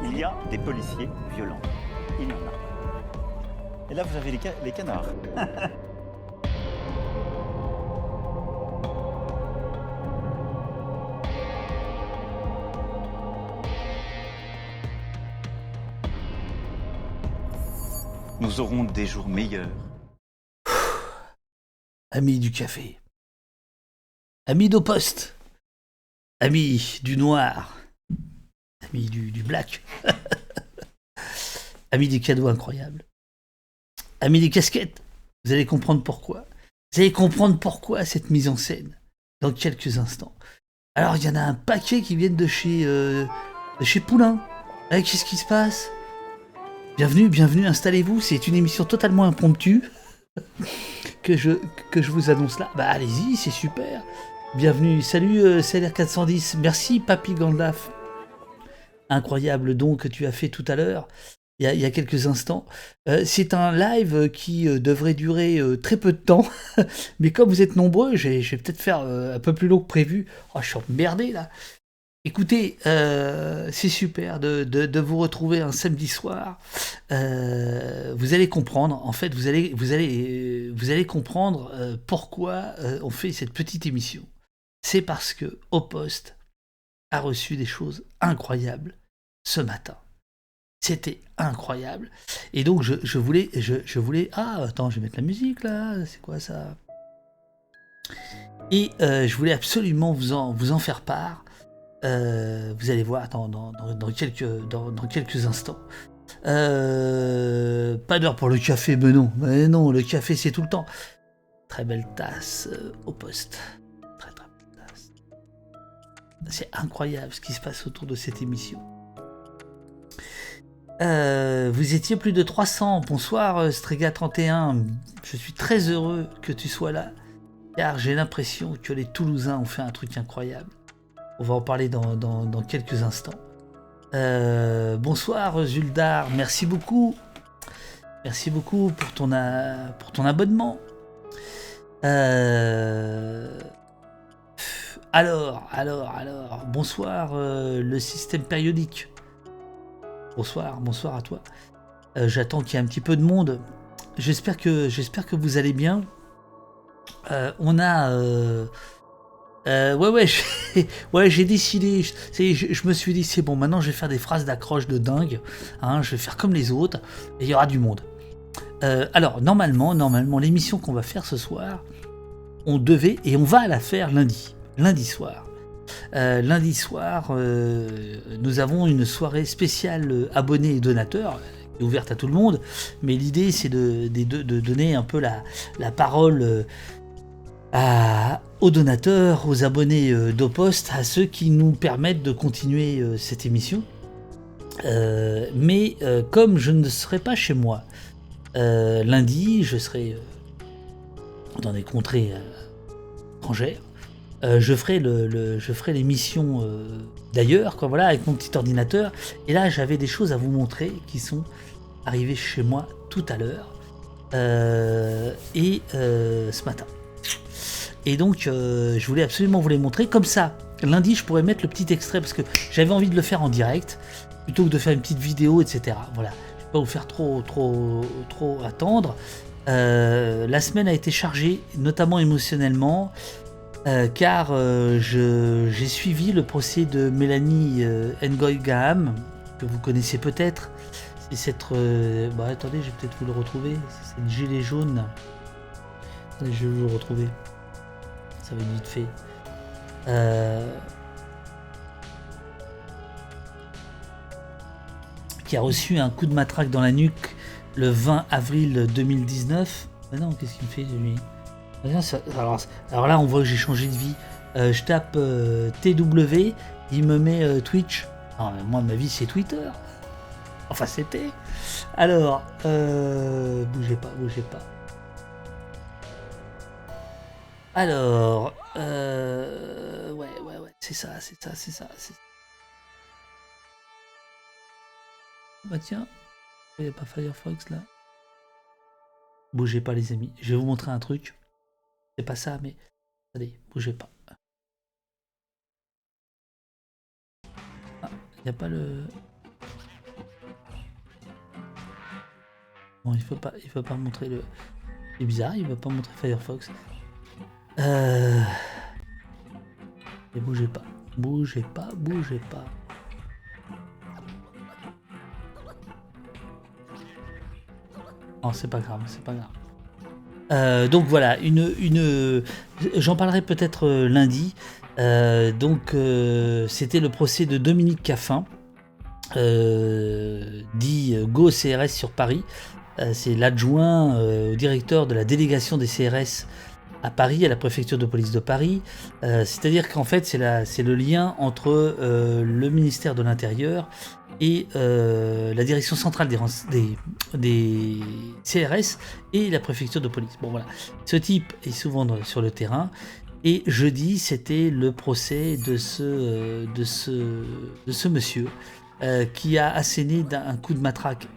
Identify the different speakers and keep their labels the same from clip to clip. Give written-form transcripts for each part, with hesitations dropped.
Speaker 1: il y a des policiers violents. Il y en a. Et là, vous avez les canards. Nous aurons des jours meilleurs.
Speaker 2: Amis du café. Amis d'au poste. Amis du noir. Amis du black. Amis des cadeaux incroyables. Amis des casquettes. Vous allez comprendre pourquoi. Vous allez comprendre pourquoi cette mise en scène dans quelques instants. Alors, il y en a un paquet qui viennent de chez Poulain. Qu'est-ce qui se passe? Bienvenue, installez-vous. C'est une émission totalement impromptue que je vous annonce là. Bah allez-y, c'est super. Bienvenue, salut CLR410. Merci Papy Gandalf. Incroyable don que tu as fait tout à l'heure. Il y a quelques instants. C'est un live qui devrait durer très peu de temps. Mais comme vous êtes nombreux, je vais peut-être faire un peu plus long que prévu. Oh, je suis emmerdé là. Écoutez, c'est super de vous retrouver un samedi soir. Vous allez comprendre, en fait, vous allez comprendre pourquoi on fait cette petite émission. C'est parce que Au Poste a reçu des choses incroyables ce matin. C'était incroyable. Et donc je voulais. Ah, attends, je vais mettre la musique là. C'est quoi ça? Et je voulais absolument vous en faire part. Vous allez voir dans quelques instants. Pas d'heure pour le café, mais non, le café c'est tout le temps. Très belle tasse Au Poste. Très belle tasse. C'est incroyable ce qui se passe autour de cette émission. Vous étiez plus de 300. Bonsoir Strega31. Je suis très heureux que tu sois là, car j'ai l'impression que les Toulousains ont fait un truc incroyable. On va en parler dans quelques instants. Bonsoir Zuldar, merci beaucoup. Merci beaucoup pour ton abonnement. Alors, bonsoir le système périodique. Bonsoir à toi. J'attends qu'il y ait un petit peu de monde. J'espère que vous allez bien. On a... j'ai décidé, je me suis dit c'est bon, maintenant je vais faire des phrases d'accroche de dingue, hein, je vais faire comme les autres, et il y aura du monde. Alors, normalement, l'émission qu'on va faire ce soir, on devait, et on va la faire lundi soir. Lundi soir, nous avons une soirée spéciale abonnés et donateurs, ouverte à tout le monde, mais l'idée c'est de donner un peu la parole aux donateurs, aux abonnés d'Au Poste, à ceux qui nous permettent de continuer cette émission. Mais comme je ne serai pas chez moi lundi, je serai dans des contrées étrangères. Je ferai l'émission d'ailleurs, quoi, voilà, avec mon petit ordinateur. Et là, j'avais des choses à vous montrer qui sont arrivées chez moi tout à l'heure et ce matin. Et donc, je voulais absolument vous les montrer. Comme ça, lundi, je pourrais mettre le petit extrait parce que j'avais envie de le faire en direct plutôt que de faire une petite vidéo, etc. Voilà, je ne vais pas vous faire trop attendre. La semaine a été chargée, notamment émotionnellement, car j'ai suivi le procès de Mélanie Ngoy Graham, que vous connaissez peut-être. C'est cette... attendez, je vais peut-être vous le retrouver. C'est cette gilet jaune. Je vais vous le retrouver. Ça va être vite fait. Qui a reçu un coup de matraque dans la nuque le 20 avril 2019. Mais non, qu'est-ce qu'il me fait lui? Alors là, on voit que j'ai changé de vie. Je tape TW, il me met Twitch. Non, moi, ma vie, c'est Twitter. Enfin, c'était. Alors, bougez pas. Alors, ouais, c'est ça. Bah tiens, il n'y a pas Firefox là. Bougez pas les amis, je vais vous montrer un truc. C'est pas ça, mais allez, bougez pas. Ah, il n'y a pas le... Bon, il faut pas montrer le... C'est bizarre, il veut pas montrer Firefox. Et bougez pas. Bougez pas. Oh, c'est pas grave. Donc voilà, j'en parlerai peut-être lundi. C'était le procès de Dominique Caffin, dit Go CRS sur Paris. C'est l'adjoint au directeur de la délégation des CRS à Paris, à la préfecture de police de Paris. C'est-à-dire qu'en fait, c'est le lien entre le ministère de l'Intérieur et la direction centrale des CRS et la préfecture de police. Bon voilà, ce type est souvent sur le terrain. Et jeudi, c'était le procès de ce monsieur qui a asséné un coup de matraque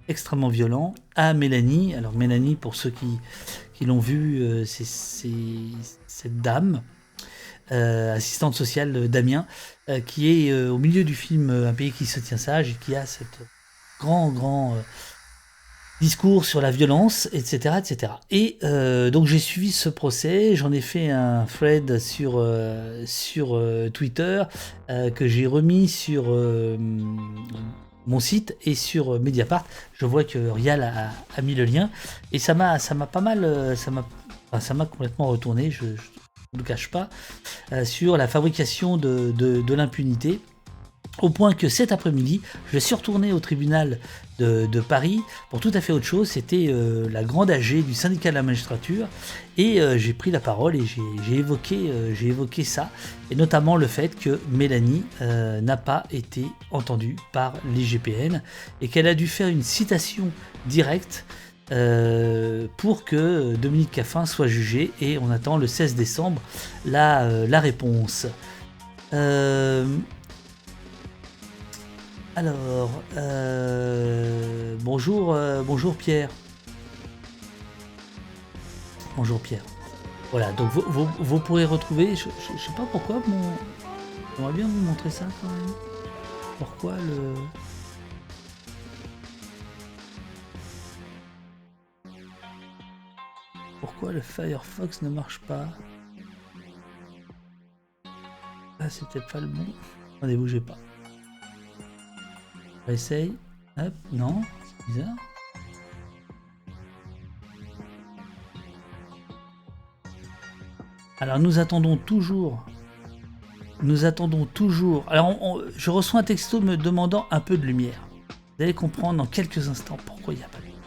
Speaker 2: extrêmement violent à Mélanie. Alors Mélanie, pour ceux qui l'ont vu, c'est cette dame, assistante sociale d'Amiens, qui est au milieu du film Un pays qui se tient sage et qui a cette grand discours sur la violence, etc. Et donc j'ai suivi ce procès, j'en ai fait un thread sur Twitter que j'ai remis sur mon site et sur Mediapart. Je vois que Rial a mis le lien et ça m'a pas mal, ça m'a complètement retourné, je ne le cache pas, sur la fabrication de l'impunité. Au point que cet après-midi, je suis retourné au tribunal de Paris pour tout à fait autre chose. C'était la grande AG du syndicat de la magistrature et j'ai pris la parole et j'ai évoqué ça, et notamment le fait que Mélanie n'a pas été entendue par l'IGPN et qu'elle a dû faire une citation directe pour que Dominique Caffin soit jugé, et on attend le 16 décembre la réponse. Alors, bonjour Pierre. Bonjour Pierre. Voilà, donc vous pourrez retrouver, je sais pas pourquoi, j'aimerais bien vous montrer ça quand même. Pourquoi le Firefox ne marche pas? Ah, c'est peut-être pas le bon. Attendez, bougez pas. Essaye. Hop, non, c'est bizarre. Alors nous attendons toujours. Alors je reçois un texto me demandant un peu de lumière. Vous allez comprendre dans quelques instants pourquoi il n'y a pas de lumière.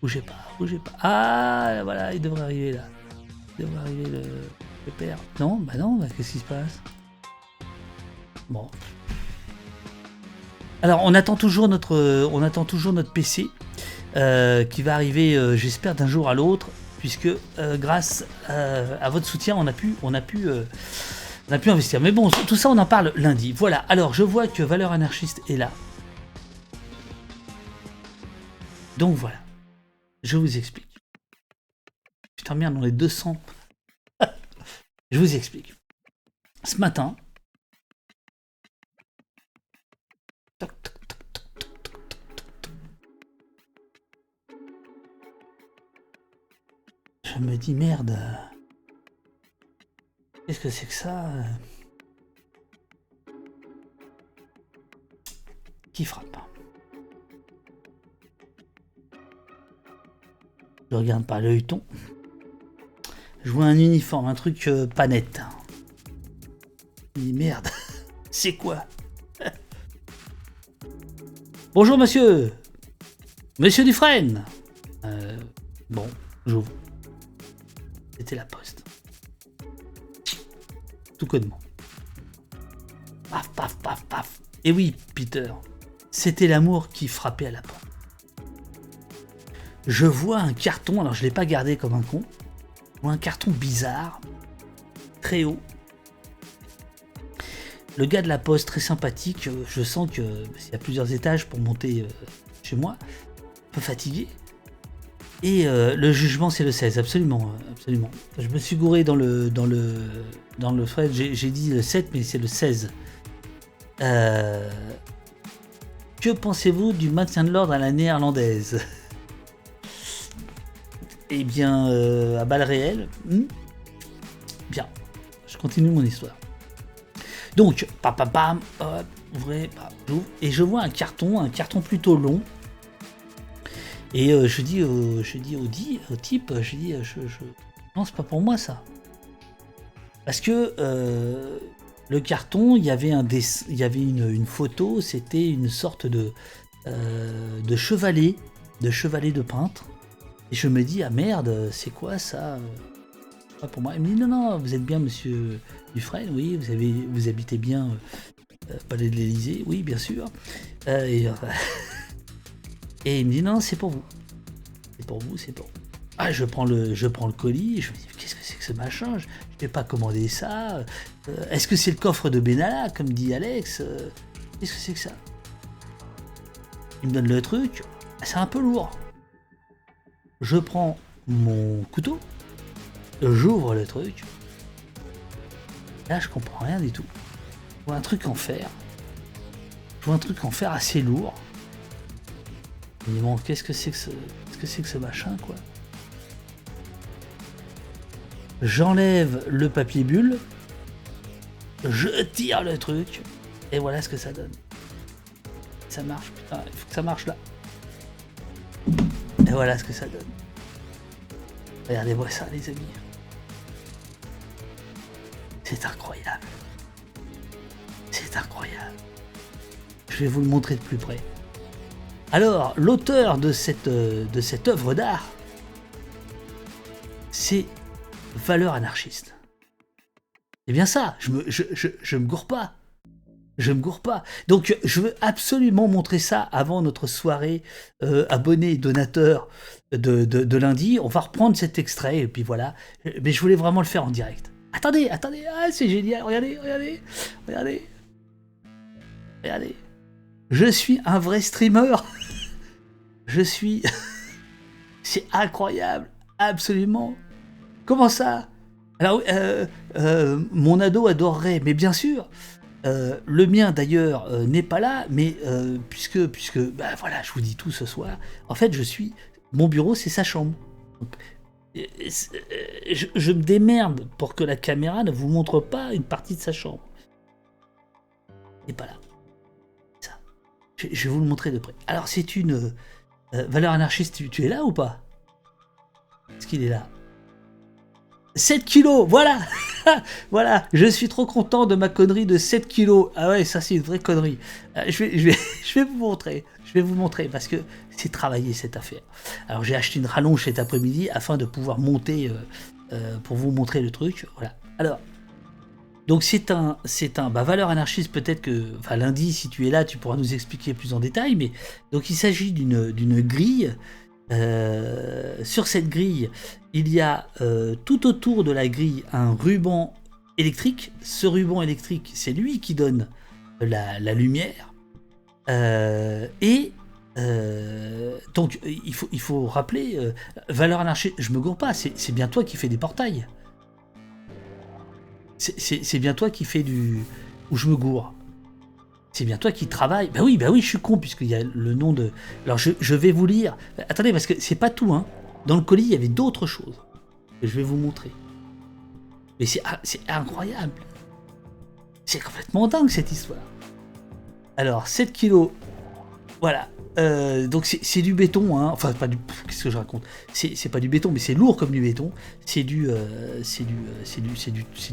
Speaker 2: Bougez pas. Ah, voilà, il devrait arriver là. Il devrait arriver le père. Non, qu'est-ce qui se passe? Bon. Alors on attend toujours notre PC qui va arriver, j'espère, d'un jour à l'autre, puisque grâce à votre soutien on a pu investir. Mais bon, tout ça on en parle lundi. Voilà. Alors je vois que Valeurs Anarchistes est là. Donc voilà. Je vous explique. Putain merde, on est 200. Je vous explique. Ce matin. Je me dis merde. Qu'est-ce que c'est que ça? Qui frappe? Je regarde par l'œilleton. Je vois un uniforme, un truc pas net. Je me dis merde. C'est quoi? Bonjour monsieur. Monsieur Dufresne. Bon, j'ouvre. C'était la poste. Tout connement. Paf, paf, paf, paf. Et oui, Peter. C'était l'amour qui frappait à la porte. Je vois un carton, alors je ne l'ai pas gardé comme un con. Je vois un carton bizarre. Très haut. Le gars de la poste, très sympathique. Je sens que s'il y a plusieurs étages pour monter chez moi, un peu fatigué. Et le jugement, c'est le 16, absolument. Je me suis gouré dans le thread, j'ai dit le 7, mais c'est le 16. Que pensez-vous du maintien de l'ordre à la néerlandaise? Eh bien, à balles réelles, bien, je continue mon histoire. Donc, pam, hop, ouvrez, j'ouvre, et je vois un carton plutôt long. Et je dis au type, non, c'est pas pour moi ça. Parce que le carton, il y avait une photo, c'était une sorte de chevalet de peintre. Et je me dis, ah merde, c'est quoi ça? Pas pour moi. Il me dit, non, vous êtes bien monsieur Dufresne, oui, vous habitez bien Palais de l'Élysée, oui, bien sûr. Et il me dit, non, c'est pour vous. C'est pour vous. Ah, je prends le colis, et je me dis, qu'est-ce que c'est que ce machin? Je vais pas commander ça. Est-ce que c'est le coffre de Benalla, comme dit Alex? Qu'est-ce que c'est que ça? Il me donne le truc, c'est un peu lourd. Je prends mon couteau, j'ouvre le truc. Là, je comprends rien du tout. Je vois un truc en fer. Assez lourd. Je me dis, bon, qu'est-ce que c'est que ce machin, quoi? J'enlève le papier bulle, je tire le truc, et voilà ce que ça donne. Ça marche, putain, il faut que ça marche là. Et voilà ce que ça donne. Regardez-moi ça, les amis. C'est incroyable. Je vais vous le montrer de plus près. Alors, l'auteur de cette œuvre d'art, c'est Valeurs Anarchistes. C'est bien ça, je me gourre pas. Donc, je veux absolument montrer ça avant notre soirée abonnés et donateurs de lundi. On va reprendre cet extrait, et puis voilà. Mais je voulais vraiment le faire en direct. Attendez, ah, c'est génial, regardez. Je suis un vrai streamer. C'est incroyable, absolument. Comment ça? Alors, mon ado adorerait, mais bien sûr. Le mien d'ailleurs n'est pas là, mais puisque bah voilà, je vous dis tout ce soir. En fait, mon bureau, c'est sa chambre. Donc, je me démerde pour que la caméra ne vous montre pas une partie de sa chambre. Il n'est pas là. Ça. Je vais vous le montrer de près. Alors, c'est une valeur anarchiste. Tu es là ou pas? Est-ce qu'il est là? 7 kilos, voilà. Voilà, je suis trop content de ma connerie de 7 kilos. Ah ouais, ça c'est une vraie connerie. Je vais vous montrer parce que c'est travaillé cette affaire. Alors j'ai acheté une rallonge cet après-midi afin de pouvoir monter pour vous montrer le truc. Voilà. Alors, donc c'est un valeur anarchiste, peut-être que lundi, si tu es là, tu pourras nous expliquer plus en détail. Mais donc il s'agit d'une grille. Sur cette grille, il y a tout autour de la grille un ruban électrique. Ce ruban électrique, c'est lui qui donne la lumière. Donc il faut rappeler, valeur anarchiste, je me gourre pas, c'est bien toi qui fais des portails. C'est bien toi qui fais où je me gourre. C'est bien toi qui travailles. Bah oui, je suis con, puisqu'il y a le nom de... Alors, je vais vous lire. Attendez, parce que c'est pas tout, hein. Dans le colis, il y avait d'autres choses que je vais vous montrer. Mais c'est incroyable. C'est complètement dingue, cette histoire. Alors, 7 kilos. Voilà. Donc, c'est du béton, hein. Enfin, pas du... Qu'est-ce que je raconte? C'est pas du béton, mais c'est lourd comme du béton. C'est du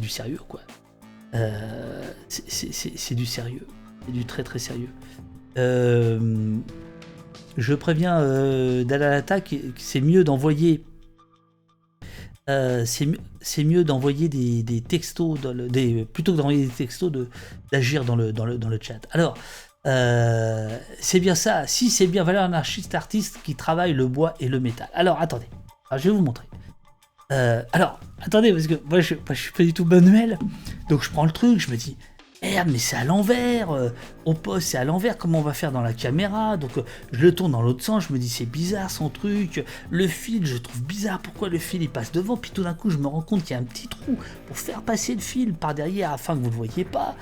Speaker 2: sérieux, quoi. C'est du sérieux. C'est du très très sérieux. Je préviens Dalalata que c'est mieux d'envoyer c'est mieux d'envoyer des textos plutôt que d'envoyer des textos d'agir dans le chat. Alors c'est bien ça. Si c'est bien valeur anarchiste artiste qui travaille le bois et le métal. Alors attendez. Alors, je vais vous montrer. Alors attendez, parce que moi je suis pas du tout manuel, donc je prends le truc, je me dis merde, mais c'est à l'envers, au poste c'est à l'envers, comment on va faire dans la caméra? Donc je le tourne dans l'autre sens, je me dis c'est bizarre son truc, le fil je trouve bizarre, pourquoi le fil il passe devant, puis tout d'un coup je me rends compte qu'il y a un petit trou pour faire passer le fil par derrière afin que vous ne le voyez pas.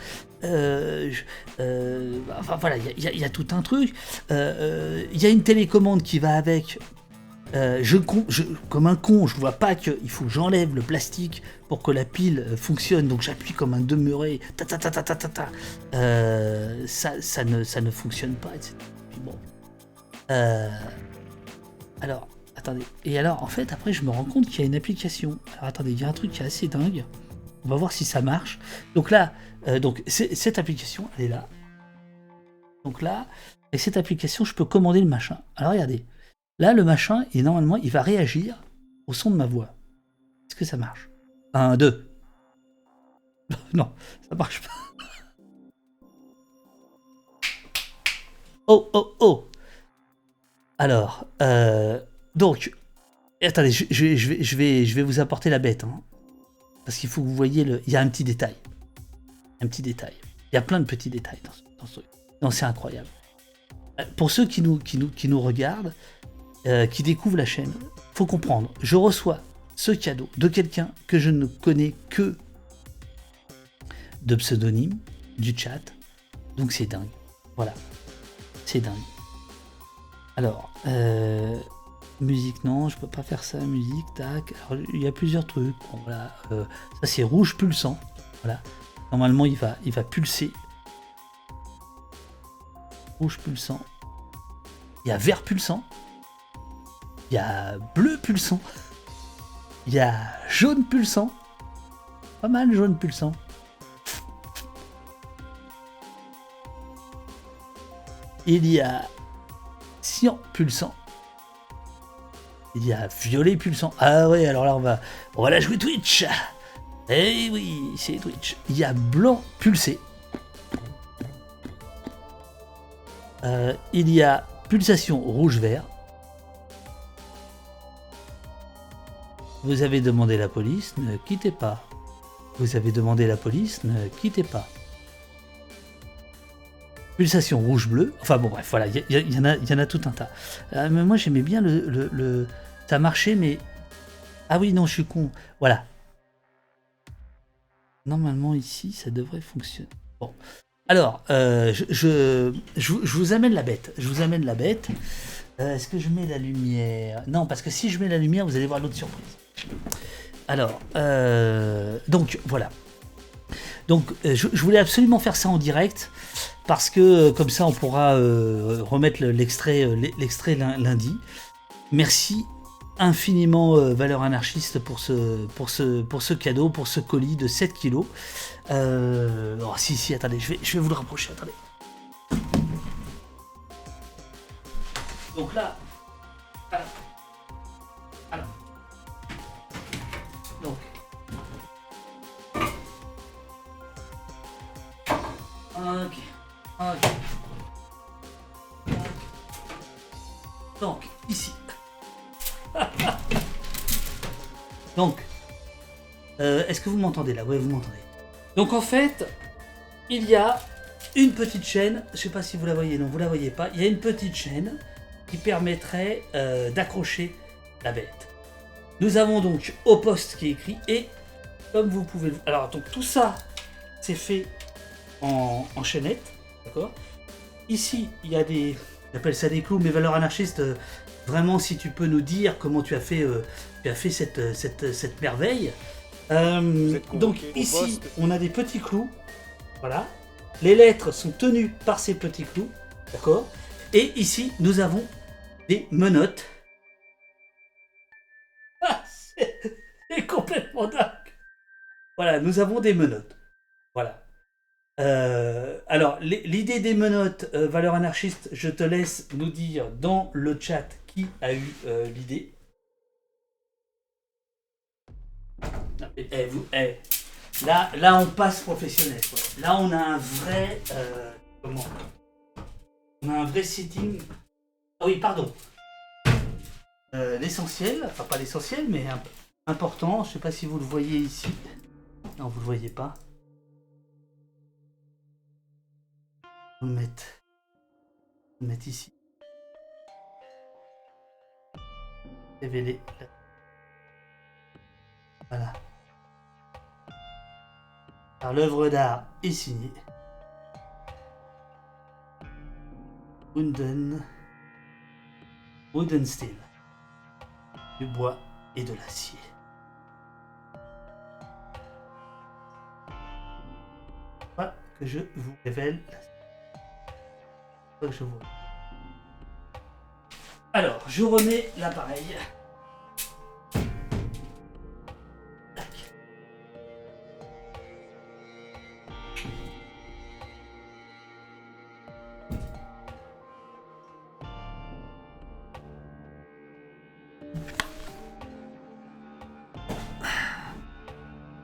Speaker 2: Enfin voilà, il y a tout un truc, il y a une télécommande qui va avec. Comme un con, je vois pas qu'il faut que j'enlève le plastique pour que la pile fonctionne, donc j'appuie comme un demeuré, ça ne fonctionne pas, etc. Puis bon. Alors, attendez. Et alors, en fait, après, je me rends compte qu'il y a une application. Alors, attendez, il y a un truc qui est assez dingue. On va voir si ça marche. Donc là, cette application, elle est là. Donc là, avec cette application, je peux commander le machin. Alors, regardez. Là, le machin, et normalement, il va réagir au son de ma voix. Est-ce que ça marche? 1, 2. Non, ça marche pas. Oh, oh, oh. Alors, donc, attendez, je vais vous apporter la bête. Hein, parce qu'il faut que vous voyez, il y a un petit détail. Un petit détail. Il y a plein de petits détails dans ce truc. Non, c'est incroyable. Pour ceux qui nous regardent, qui découvrent la chaîne, faut comprendre, je reçois ce cadeau de quelqu'un que je ne connais que de pseudonyme, du chat, donc c'est dingue. Voilà, c'est dingue. Alors, musique, non, je peux pas faire ça, musique, tac. Alors, il y a plusieurs trucs. Bon, voilà, ça c'est rouge pulsant. Voilà, normalement il va pulser. Rouge pulsant. Il y a vert pulsant. Il y a bleu pulsant. Il y a jaune pulsant. Pas mal jaune pulsant. Il y a cyan pulsant. Il y a violet pulsant. Ah ouais, alors là on va la jouer Twitch. Eh oui, c'est Twitch. Il y a blanc pulsé. Il y a pulsation rouge-vert. Vous avez demandé la police, ne quittez pas. Vous avez demandé la police, ne quittez pas. Pulsation rouge-bleu. Enfin bon bref, voilà, il y en a tout un tas. Mais moi j'aimais bien le... Ça marchait, mais... Ah oui, non, je suis con. Voilà. Normalement ici, ça devrait fonctionner. Bon. Alors, je vous amène la bête. Je vous amène la bête. Est-ce que je mets la lumière? Non, parce que si je mets la lumière, vous allez voir l'autre surprise. Alors, donc voilà. Donc, je voulais absolument faire ça en direct parce que comme ça, on pourra remettre l'extrait lundi. Merci infiniment Valeur Anarchiste pour ce cadeau, pour ce colis de 7 kilos. Oh, si, attendez, je vais vous le rapprocher, attendez. Donc là, alors. Donc, ok. Donc, ici. Donc, est-ce que vous m'entendez là? Ouais, vous m'entendez. Donc en fait, il y a une petite chaîne, je sais pas si vous la voyez, non, vous la voyez pas, il y a une petite chaîne qui permettrait d'accrocher la bête. Nous avons donc au poste qui est écrit, et comme vous pouvez le... Alors donc tout ça, c'est fait en chaînette, d'accord. Ici, il y a des... J'appelle ça des clous, mais Valeurs Anarchistes, vraiment si tu peux nous dire comment tu as fait cette merveille. Donc ici, on a des petits clous, voilà. Les lettres sont tenues par ces petits clous, d'accord. Et ici, nous avons des menottes. Ah, c'est complètement dingue. Voilà, nous avons des menottes. Voilà. Alors, l'idée des menottes, Valeurs Anarchistes, je te laisse nous dire dans le chat qui a eu l'idée. Là, on passe professionnel, quoi. Là, on a un vrai... on a un vrai setting... Ah oui, pardon. L'essentiel, enfin pas l'essentiel, mais important, je sais pas si vous le voyez ici. Non, vous le voyez pas. On va le mettre ici. Révéler. Voilà. Alors l'œuvre d'art est signée. Wooden Steel. du bois et de l'acier. Pas que je vous révèle la... que je vous... Alors, je remets l'appareil.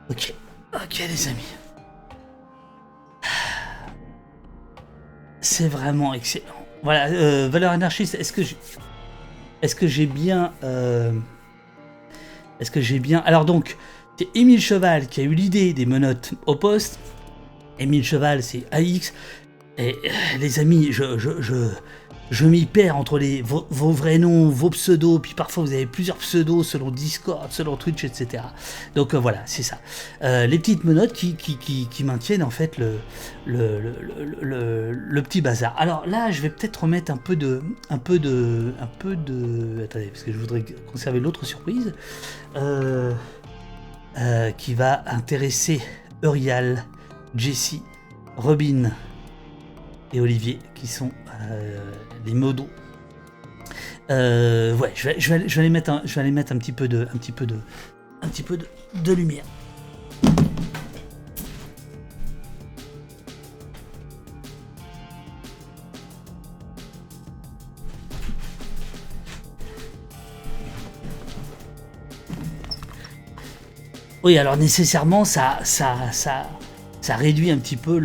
Speaker 2: Ok les amis. C'est vraiment excellent. Voilà, valeur anarchiste, est-ce que j'ai bien... Est-ce que j'ai bien... Alors donc, c'est Émile Cheval qui a eu l'idée des menottes au poste. Émile Cheval, c'est AX. Et les amis, je m'y perds entre vos vrais noms, vos pseudos, puis parfois vous avez plusieurs pseudos selon Discord, selon Twitch, etc. Donc voilà, c'est ça. Les petites menottes qui maintiennent en fait le petit bazar. Alors là, je vais peut-être remettre un peu de... Attendez, parce que je voudrais conserver l'autre surprise. Qui va intéresser Eurial, Jessie, Robin et Olivier, qui sont les modos. Ouais, je vais aller mettre un petit peu de lumière. Oui, alors nécessairement, ça réduit un petit peu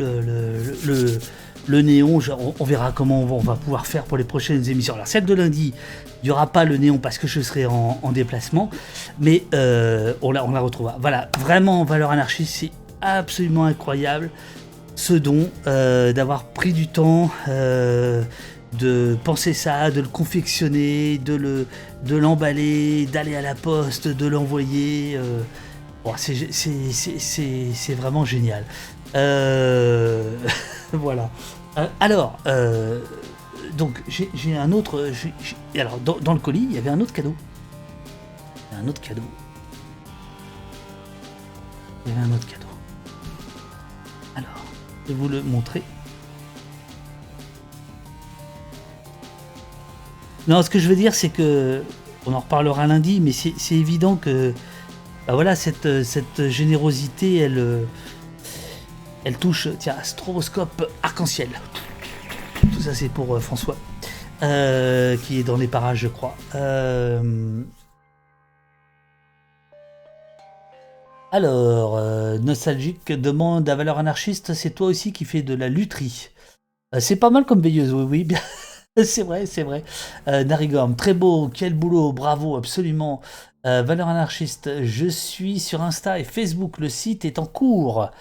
Speaker 2: le néon. On verra comment on va pouvoir faire pour les prochaines émissions. Alors celle de lundi, il n'y aura pas le néon parce que je serai en déplacement, mais on la retrouvera. Voilà, vraiment, Valeur Anarchiste, c'est absolument incroyable ce don, d'avoir pris du temps de penser ça, de le confectionner, de l'emballer, d'aller à la poste, de l'envoyer. Bon, c'est vraiment génial. Voilà. Alors, donc j'ai un autre. Alors dans le colis, il y avait un autre cadeau. Il y avait un autre cadeau. Alors, je vais vous le montrer. Non, ce que je veux dire, c'est que on en reparlera lundi, mais c'est évident que bah voilà, cette générosité, elle touche, tiens, stroboscope arc-en-ciel. Tout ça, c'est pour François, qui est dans les parages, je crois. Alors, Nostalgique demande à Valeur Anarchiste, c'est toi aussi qui fais de la lutherie. C'est pas mal comme veilleuse, oui, bien. C'est vrai. Narigorm, très beau, quel boulot, bravo, absolument. Valeur Anarchiste, je suis sur Insta et Facebook, le site est en cours.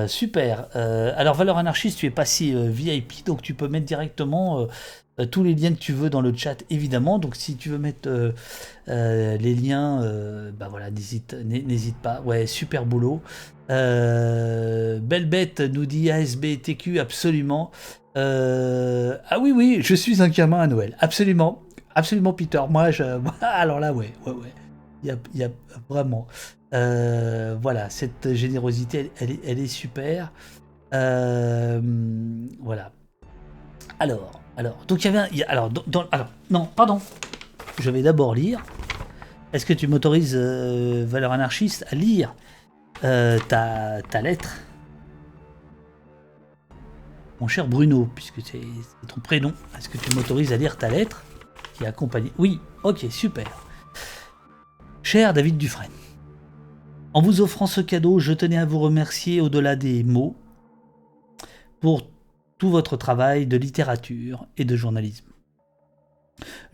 Speaker 2: Super. Alors Valeur Anarchiste, tu es passé VIP, donc tu peux mettre directement tous les liens que tu veux dans le chat, évidemment. Donc si tu veux mettre les liens, bah voilà, n'hésite pas. Ouais, super boulot. Belle bête nous dit ASBTQ, absolument. Ah oui, je suis un gamin à Noël, absolument, Peter. Moi, alors là, ouais. Il y a vraiment, voilà, cette générosité, elle est super. Voilà. Alors, donc il y avait, alors, non, pardon. Je vais d'abord lire. Est-ce que tu m'autorises, Valeur Anarchiste, à lire ta lettre? Mon cher Bruno, puisque c'est ton prénom, est-ce que tu m'autorises à lire ta lettre qui est accompagnée? Oui, ok, super. Cher David Dufresne, en vous offrant ce cadeau, je tenais à vous remercier au-delà des mots pour tout votre travail de littérature et de journalisme.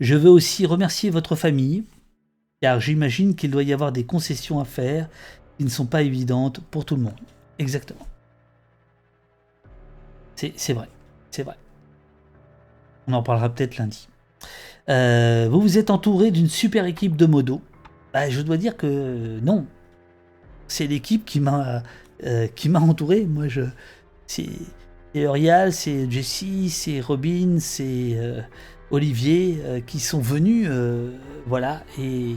Speaker 2: Je veux aussi remercier votre famille, car j'imagine qu'il doit y avoir des concessions à faire qui ne sont pas évidentes pour tout le monde. Exactement. C'est vrai. On en parlera peut-être lundi. Vous vous êtes entouré d'une super équipe de modos. Bah, je dois dire que non. C'est l'équipe qui m'a entouré. Moi, c'est Eurial, c'est Jessie, c'est Robin, c'est Olivier, qui sont venus, voilà, et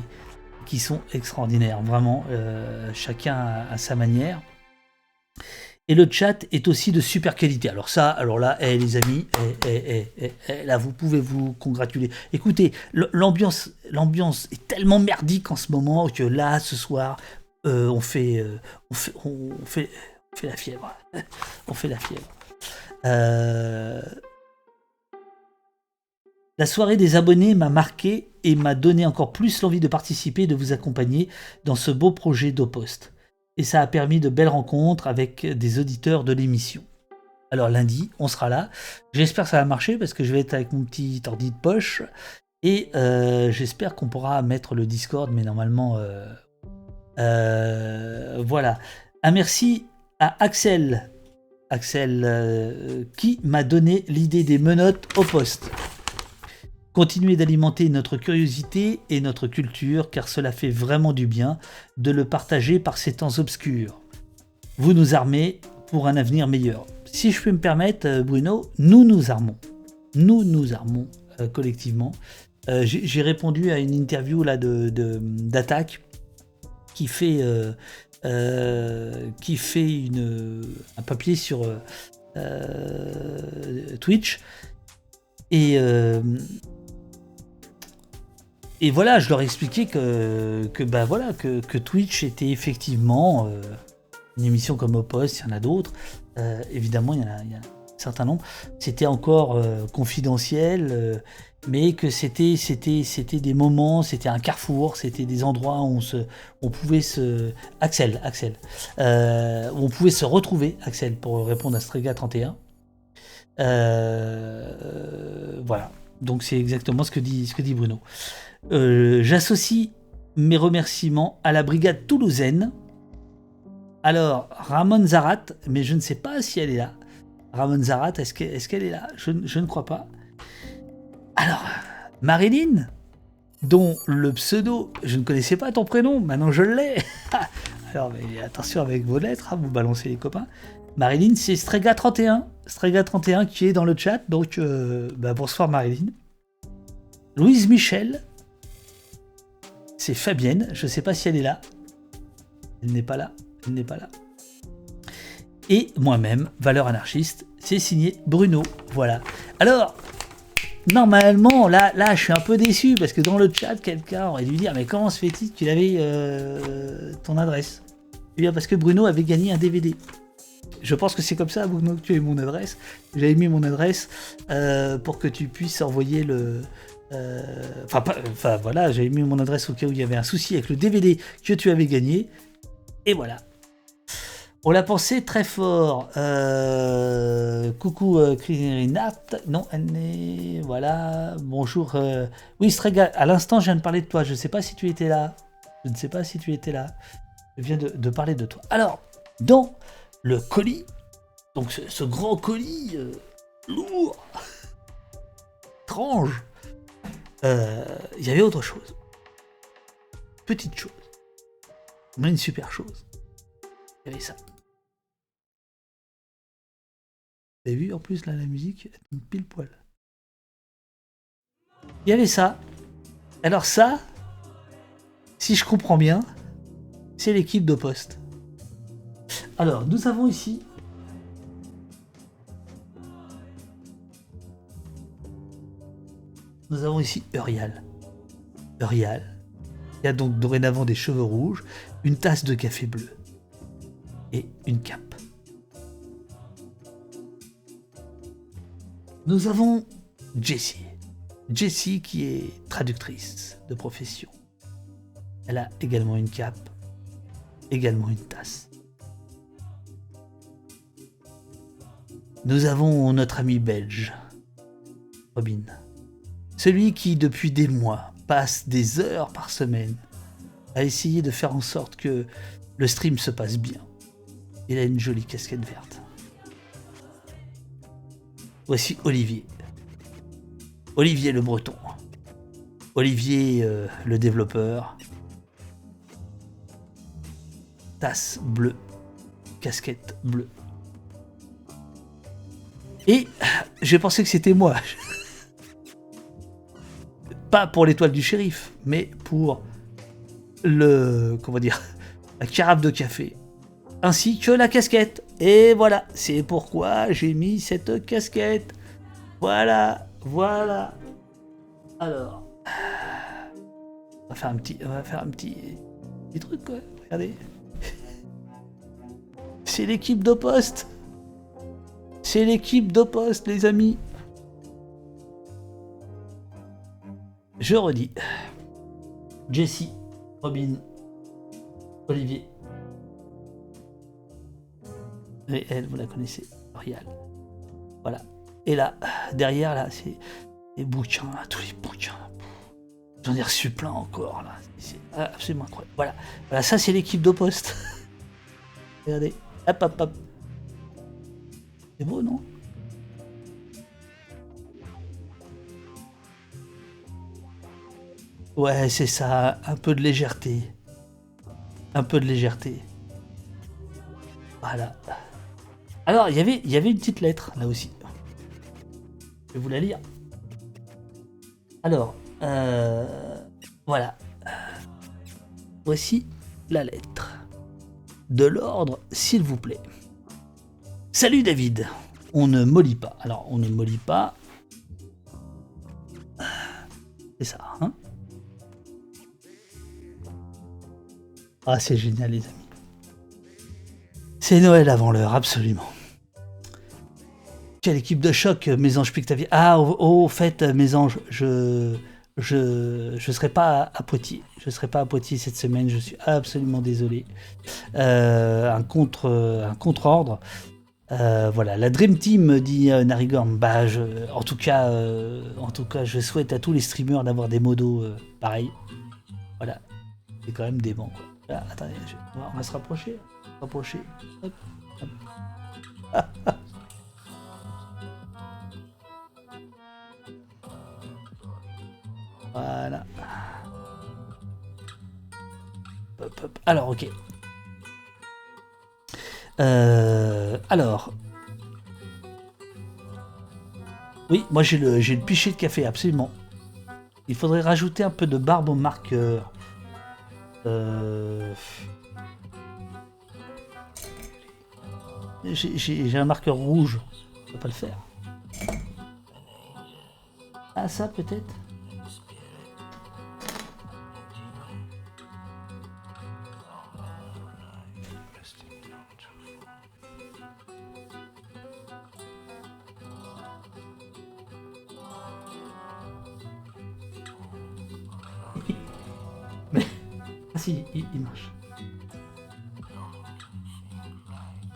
Speaker 2: qui sont extraordinaires, vraiment, chacun à sa manière. Et le chat est aussi de super qualité. Alors là, les amis, là, vous pouvez vous congratuler. Écoutez, l'ambiance est tellement merdique en ce moment que là, ce soir, on fait la fièvre. On fait la fièvre. La soirée des abonnés m'a marqué et m'a donné encore plus l'envie de participer et de vous accompagner dans ce beau projet d'Opost. Et ça a permis de belles rencontres avec des auditeurs de l'émission. Alors lundi, on sera là. J'espère que ça va marcher parce que je vais être avec mon petit ordi de poche. Et j'espère qu'on pourra mettre le Discord, mais normalement... voilà. Un merci à Axel. Axel qui m'a donné l'idée des menottes au poste. Continuez d'alimenter notre curiosité et notre culture, car cela fait vraiment du bien de le partager par ces temps obscurs. Vous nous armez pour un avenir meilleur. Si je peux me permettre, Bruno, nous nous armons. Nous nous armons collectivement. J'ai répondu à une interview là d'Attaque qui fait un papier sur Twitch. Et voilà, je leur ai expliqué que Twitch était effectivement une émission comme Au Poste, il y en a d'autres. Évidemment, il y en a un certain nombre. C'était encore confidentiel, mais que c'était des moments, c'était un carrefour, c'était des endroits où on pouvait se... Axel, où on pouvait se retrouver, Axel, pour répondre à Strega 31. Voilà, donc c'est exactement ce que dit Bruno. J'associe mes remerciements à la brigade toulousaine. Alors, Ramon Zarat, mais je ne sais pas si elle est là. Ramon Zarat, est-ce qu'elle est là ? Je ne crois pas. Alors, Marilyn, dont le pseudo, je ne connaissais pas ton prénom, maintenant je l'ai. Alors, mais attention avec vos lettres, vous balancez les copains. Marilyn, c'est Strega 31. Strega 31 qui est dans le chat, donc bonsoir Marilyn. Louise Michel, c'est Fabienne, je ne sais pas si elle est là. Elle n'est pas là. Et moi-même, Valeur Anarchiste, c'est signé Bruno. Voilà. Alors, normalement, là, je suis un peu déçu parce que dans le chat, quelqu'un aurait dû dire mais comment se fait-il qu'il avait ton adresse ? Eh bien, parce que Bruno avait gagné un DVD. Je pense que c'est comme ça, Bruno, que tu as eu mon adresse. J'avais mis mon adresse pour que tu puisses envoyer le... voilà, j'avais mis mon adresse au cas où il y avait un souci avec le DVD que tu avais gagné. Et voilà. On l'a pensé très fort. Coucou Rinat. Non, elle est... Voilà. Bonjour. Oui, Strega, à l'instant, je viens de parler de toi. Je ne sais pas si tu étais là. Je viens de parler de toi. Alors, dans le colis, donc ce grand colis lourd, étrange, il y avait autre chose. Petite chose. Mais une super chose. Il y avait ça. Vous avez vu en plus là la musique, elle tombe pile poil. Il y avait ça. Alors ça, si je comprends bien, c'est l'équipe de Poste. Alors nous avons ici Urial. Urial. Il y a donc dorénavant des cheveux rouges, une tasse de café bleu et une cape. Nous avons Jessie. Jessie qui est traductrice de profession. Elle a également une cape, également une tasse. Nous avons notre ami belge, Robin. Celui qui, depuis des mois, passe des heures par semaine à essayer de faire en sorte que le stream se passe bien. Il a une jolie casquette verte. Voici Olivier. Olivier le breton. Olivier le développeur. Tasse bleue. Casquette bleue. Et j'ai pensé que c'était moi. pas pour l'étoile du shérif, mais pour le, comment dire, la carafe de café, ainsi que la casquette. Et voilà, c'est pourquoi j'ai mis cette casquette. Voilà. Alors, on va faire un petit truc, quoi. Regardez. C'est l'équipe d'Opost. C'est l'équipe d'Opost, les amis. Je redis. Jessie, Robin, Olivier. Et elle, vous la connaissez, Rial. Voilà. Et là, derrière, là, c'est les bouquins, là, tous les bouquins. J'en ai reçu plein encore, là. C'est absolument incroyable. Voilà, ça, c'est l'équipe d'Opost. Regardez. Hop. C'est beau, non? Ouais, c'est ça. Un peu de légèreté. Voilà. Alors, il y avait une petite lettre, là aussi. Je vais vous la lire. Alors, voilà. Voici la lettre. De l'ordre, s'il vous plaît. Salut David. On ne mollit pas. Alors, on ne mollit pas. C'est ça, hein? Ah, c'est génial, les amis. C'est Noël avant l'heure, absolument. Quelle équipe de choc, Mésange Pictavie. Ah, au fait, Mésange, je serai pas à Poitiers. Je serai pas à Poitiers cette semaine, je suis absolument désolé. Un contre-ordre. Voilà, la Dream Team, dit Narigorn. Bah, en tout cas, je souhaite à tous les streamers d'avoir des modos pareils. Voilà, c'est quand même dément, quoi. Là, attendez, on va se rapprocher. Hop. Voilà. Hop. Alors, ok. Alors. Oui, moi j'ai le pichet de café, absolument. Il faudrait rajouter un peu de barbe au marqueur. J'ai un marqueur rouge. Je peux pas le faire. Ah, ça peut-être. Mais... Ah si, il marche.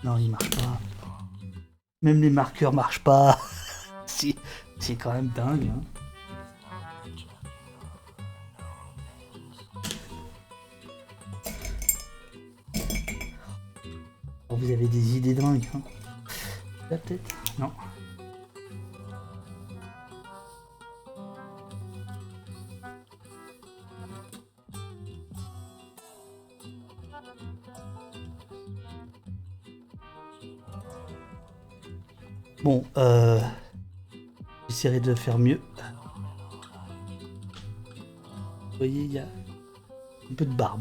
Speaker 2: Non, il marche pas. Même les marqueurs marchent pas. Si, c'est quand même dingue. Hein. Oh, vous avez des idées dingues. Hein. Là peut-être. Non. Bon, j'essaierai de faire mieux. Vous voyez, il y a un peu de barbe.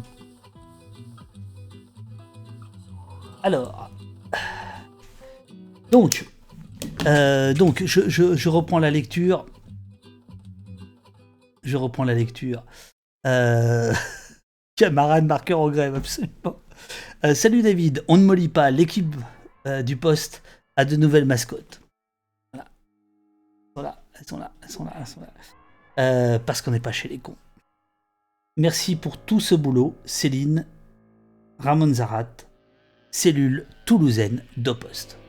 Speaker 2: Alors, donc, je reprends la lecture. Camarade marqueur en grève, absolument. Salut David, on ne mollit pas. L'équipe du poste a de nouvelles mascottes. Voilà, elles sont là. Parce qu'on n'est pas chez les cons. Merci pour tout ce boulot, Céline, Ramon Zarat, cellule toulousaine d'Opost.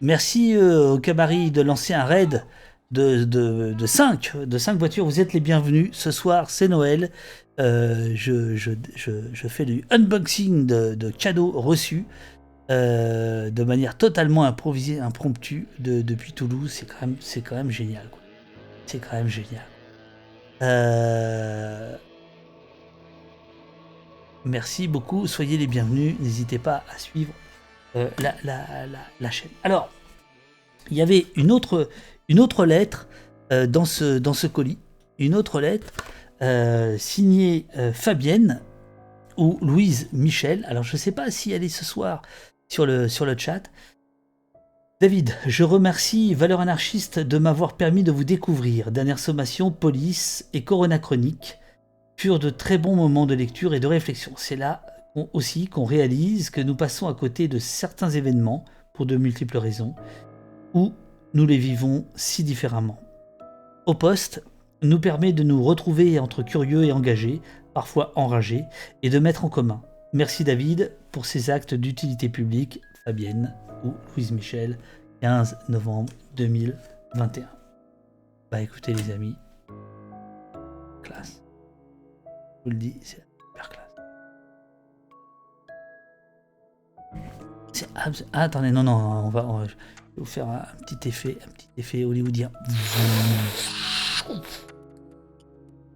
Speaker 2: Merci au cabaret de lancer un raid de 5 voitures. Vous êtes les bienvenus. Ce soir, c'est Noël. Je fais du unboxing de cadeaux reçus de manière totalement improvisée, impromptue depuis Toulouse. C'est quand même génial, quoi. C'est quand même génial. Merci beaucoup. Soyez les bienvenus. N'hésitez pas à suivre la chaîne. Alors, il y avait une autre lettre dans ce colis une autre lettre signée Fabienne ou Louise Michel. Alors je ne sais pas si elle est ce soir sur le chat. David, je remercie Valeurs Anarchistes de m'avoir permis de vous découvrir. Dernière sommation, Police et Corona Chronique furent de très bons moments de lecture et de réflexion. C'est là aussi qu'on réalise que nous passons à côté de certains événements, pour de multiples raisons, où nous les vivons si différemment. Au poste nous permet de nous retrouver entre curieux et engagés, parfois enragés, et de mettre en commun. Merci David pour ces actes d'utilité publique, Fabienne ou Louise Michel, 15 novembre 2021. Bah écoutez les amis, classe. Je vous le dis, c'est super classe. Attendez, non, on va je vais vous faire un petit effet hollywoodien.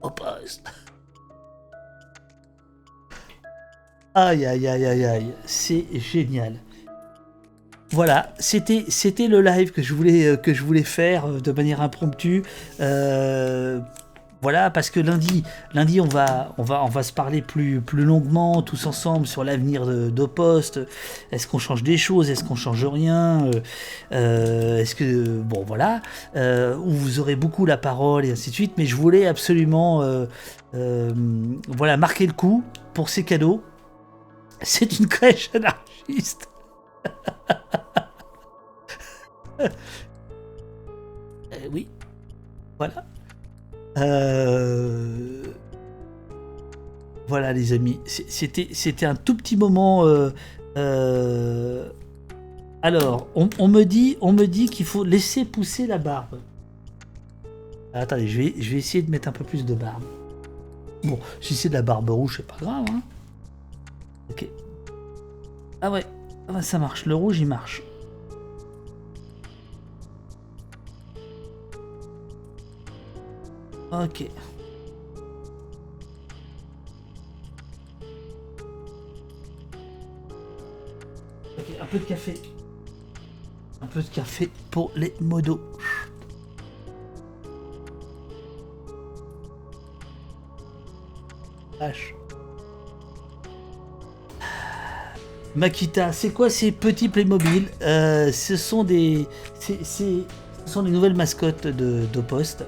Speaker 2: Au poste. Aïe, c'est génial. Voilà, c'était le live que je voulais faire de manière impromptue. Voilà, parce que lundi on va se parler plus longuement tous ensemble sur l'avenir d'Opost. Est-ce qu'on change des choses? Est-ce qu'on change rien? Est-ce que bon voilà, où vous aurez beaucoup la parole et ainsi de suite. Mais je voulais absolument voilà marquer le coup pour ces cadeaux. C'est une crèche anarchiste. Oui, voilà. Voilà les amis, c'était un tout petit moment. Alors, on me dit qu'il faut laisser pousser la barbe. Attendez, je vais essayer de mettre un peu plus de barbe. Bon, si c'est de la barbe rouge, c'est pas grave. Hein. Ok. Ah ouais, ça marche. Le rouge, il marche. Ok. Ok, un peu de café. Un peu de café pour les modos. H. Makita, c'est quoi ces petits Playmobil? Ce sont des nouvelles mascottes d'Opost.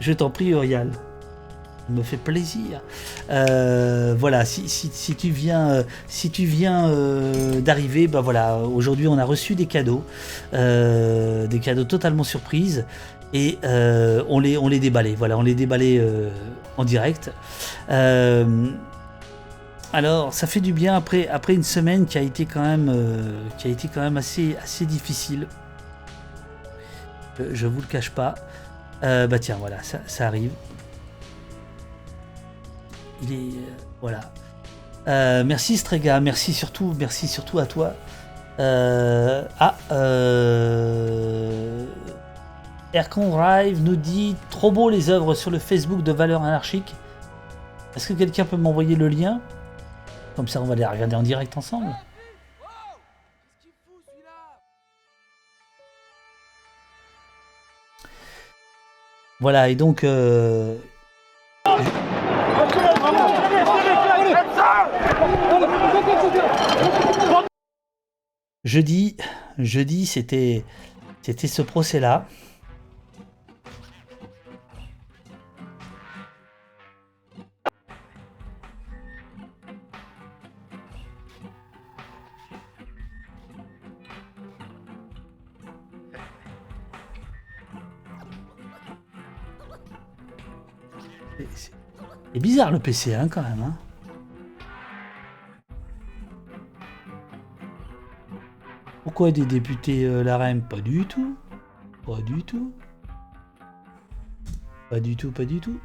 Speaker 2: Je t'en prie, Uriel. Ça me fait plaisir. Voilà, si tu viens d'arriver, bah voilà, aujourd'hui on a reçu des cadeaux totalement surprises et on les déballait. Voilà, on les déballait en direct. Alors, ça fait du bien après une semaine qui a été quand même assez difficile. Je vous le cache pas. Bah tiens, voilà, ça arrive. Il est voilà. Merci Strega, merci surtout à toi. Aircon Drive nous dit trop beau les œuvres sur le Facebook de Valeurs Anarchiques. Est-ce que quelqu'un peut m'envoyer le lien? Comme ça, on va les regarder en direct ensemble. Voilà, et donc... Jeudi, c'était ce procès-là. C'est bizarre le PC hein, quand même. Hein. Pourquoi des députés LAREM? Pas du tout. Pas du tout. Pas du tout, pas du tout.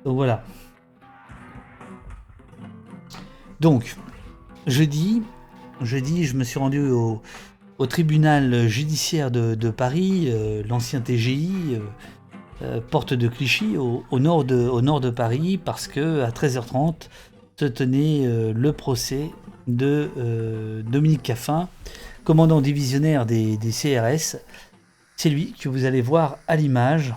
Speaker 2: Donc voilà. Donc, jeudi, je me suis rendu au tribunal judiciaire de Paris, l'ancien TGI, porte de Clichy, au nord de Paris, parce que à 13h30 se tenait le procès de Dominique Caffin, commandant divisionnaire des CRS. C'est lui que vous allez voir à l'image.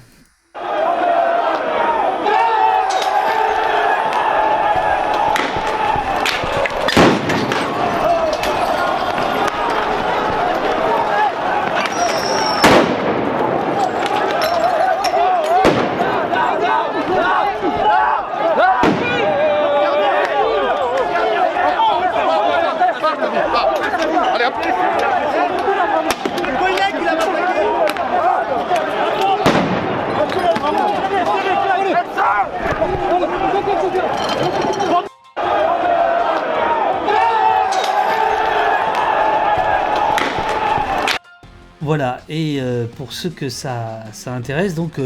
Speaker 2: Voilà, et pour ceux que ça intéresse, donc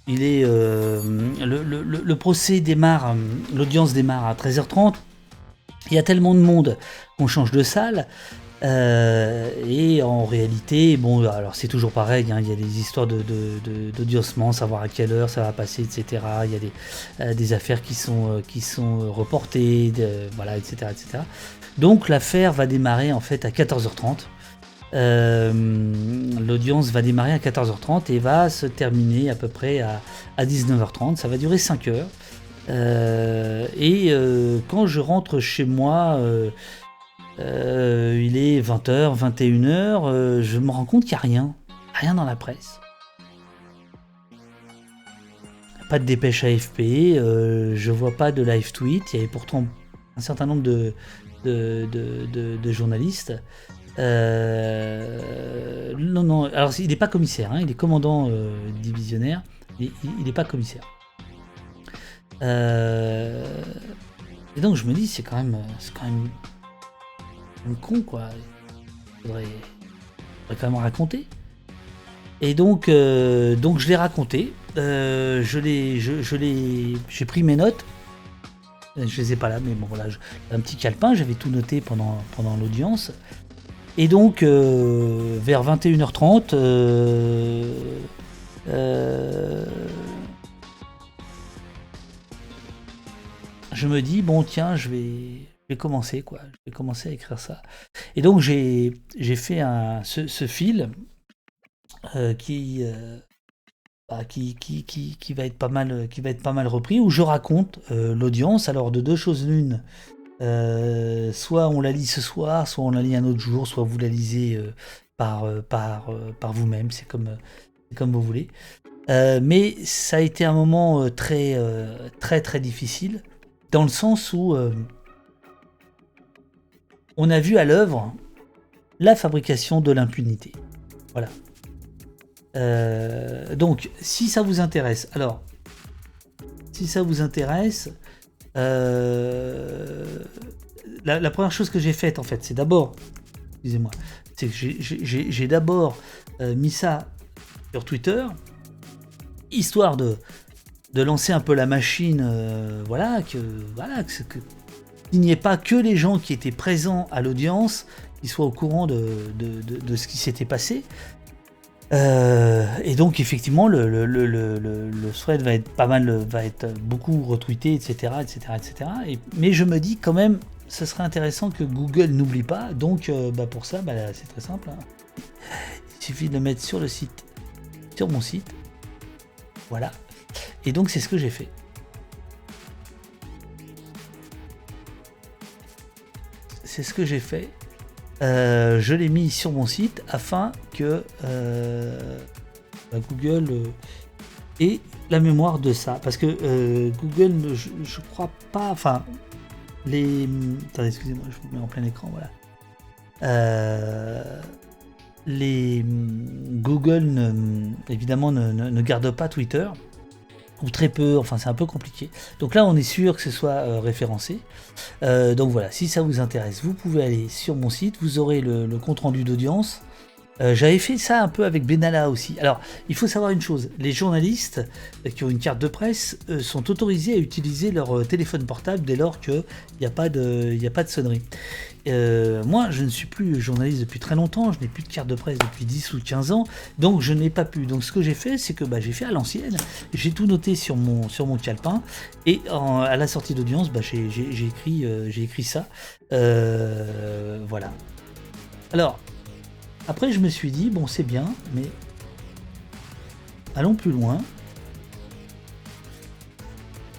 Speaker 2: il est le procès démarre, l'audience démarre à 13h30. Il y a tellement de monde qu'on change de salle. Et en réalité, bon, alors c'est toujours pareil, hein, il y a des histoires d'audiencement, savoir à quelle heure ça va passer, etc. Il y a des affaires qui sont reportées, voilà, etc., etc. Donc l'affaire va démarrer en fait à 14h30. L'audience va démarrer à 14h30 et va se terminer à peu près à 19h30. Ça va durer 5 heures. Quand je rentre chez moi, il est 20h, 21h, je me rends compte qu'il n'y a rien dans la presse. Pas de dépêche AFP, je vois pas de live tweet. Il y avait pourtant un certain nombre de journalistes. Non, alors il n'est pas commissaire, hein, il est commandant divisionnaire, il n'est pas commissaire. Et donc je me dis, c'est quand même con, quoi. Il faudrait quand même raconter. Et donc je l'ai raconté. J'ai pris mes notes. Je les ai pas là, mais bon voilà, un petit calepin, j'avais tout noté pendant l'audience. Et donc vers 21h30, je me dis bon tiens, je vais commencer quoi. Je vais commencer à écrire ça. Et donc j'ai fait ce fil qui va être pas mal repris, où je raconte l'audience. Alors de deux choses l'une, soit on la lit ce soir, soit on la lit un autre jour, soit vous la lisez par vous-même, c'est comme vous voulez. Mais ça a été un moment très difficile, dans le sens où on a vu à l'œuvre la fabrication de l'impunité. Voilà. Donc, si ça vous intéresse, la première chose que j'ai faite, en fait, c'est d'abord, excusez-moi, c'est que j'ai d'abord mis ça sur Twitter, histoire de lancer un peu la machine, qu'il n'y ait pas que les gens qui étaient présents à l'audience qui soient au courant de ce qui s'était passé. Et donc effectivement le thread va être beaucoup retweeté, etc. Mais je me dis quand même, ce serait intéressant que Google n'oublie pas. Donc pour ça, c'est très simple, hein. Il suffit de le mettre sur mon site. Voilà. Et donc c'est ce que j'ai fait. Je l'ai mis sur mon site afin que Google ait la mémoire de ça. Parce que Google, je crois pas... Enfin, attendez, excusez-moi, je vous mets en plein écran, voilà. Google, évidemment, ne garde pas Twitter. Ou très peu, enfin c'est un peu compliqué. Donc là on est sûr que ce soit référencé. Donc voilà, si ça vous intéresse, vous pouvez aller sur mon site, vous aurez le compte rendu d'audience. J'avais fait ça un peu avec Benalla aussi. Alors, il faut savoir une chose, les journalistes qui ont une carte de presse sont autorisés à utiliser leur téléphone portable dès lors qu'il n'y a pas de sonnerie. Moi, je ne suis plus journaliste depuis très longtemps, je n'ai plus de carte de presse depuis 10 ou 15 ans, donc je n'ai pas pu. Donc ce que j'ai fait, c'est que j'ai fait à l'ancienne, j'ai tout noté sur mon calepin, et à la sortie d'audience, j'ai écrit ça. Voilà. Alors, après je me suis dit, bon c'est bien, mais allons plus loin.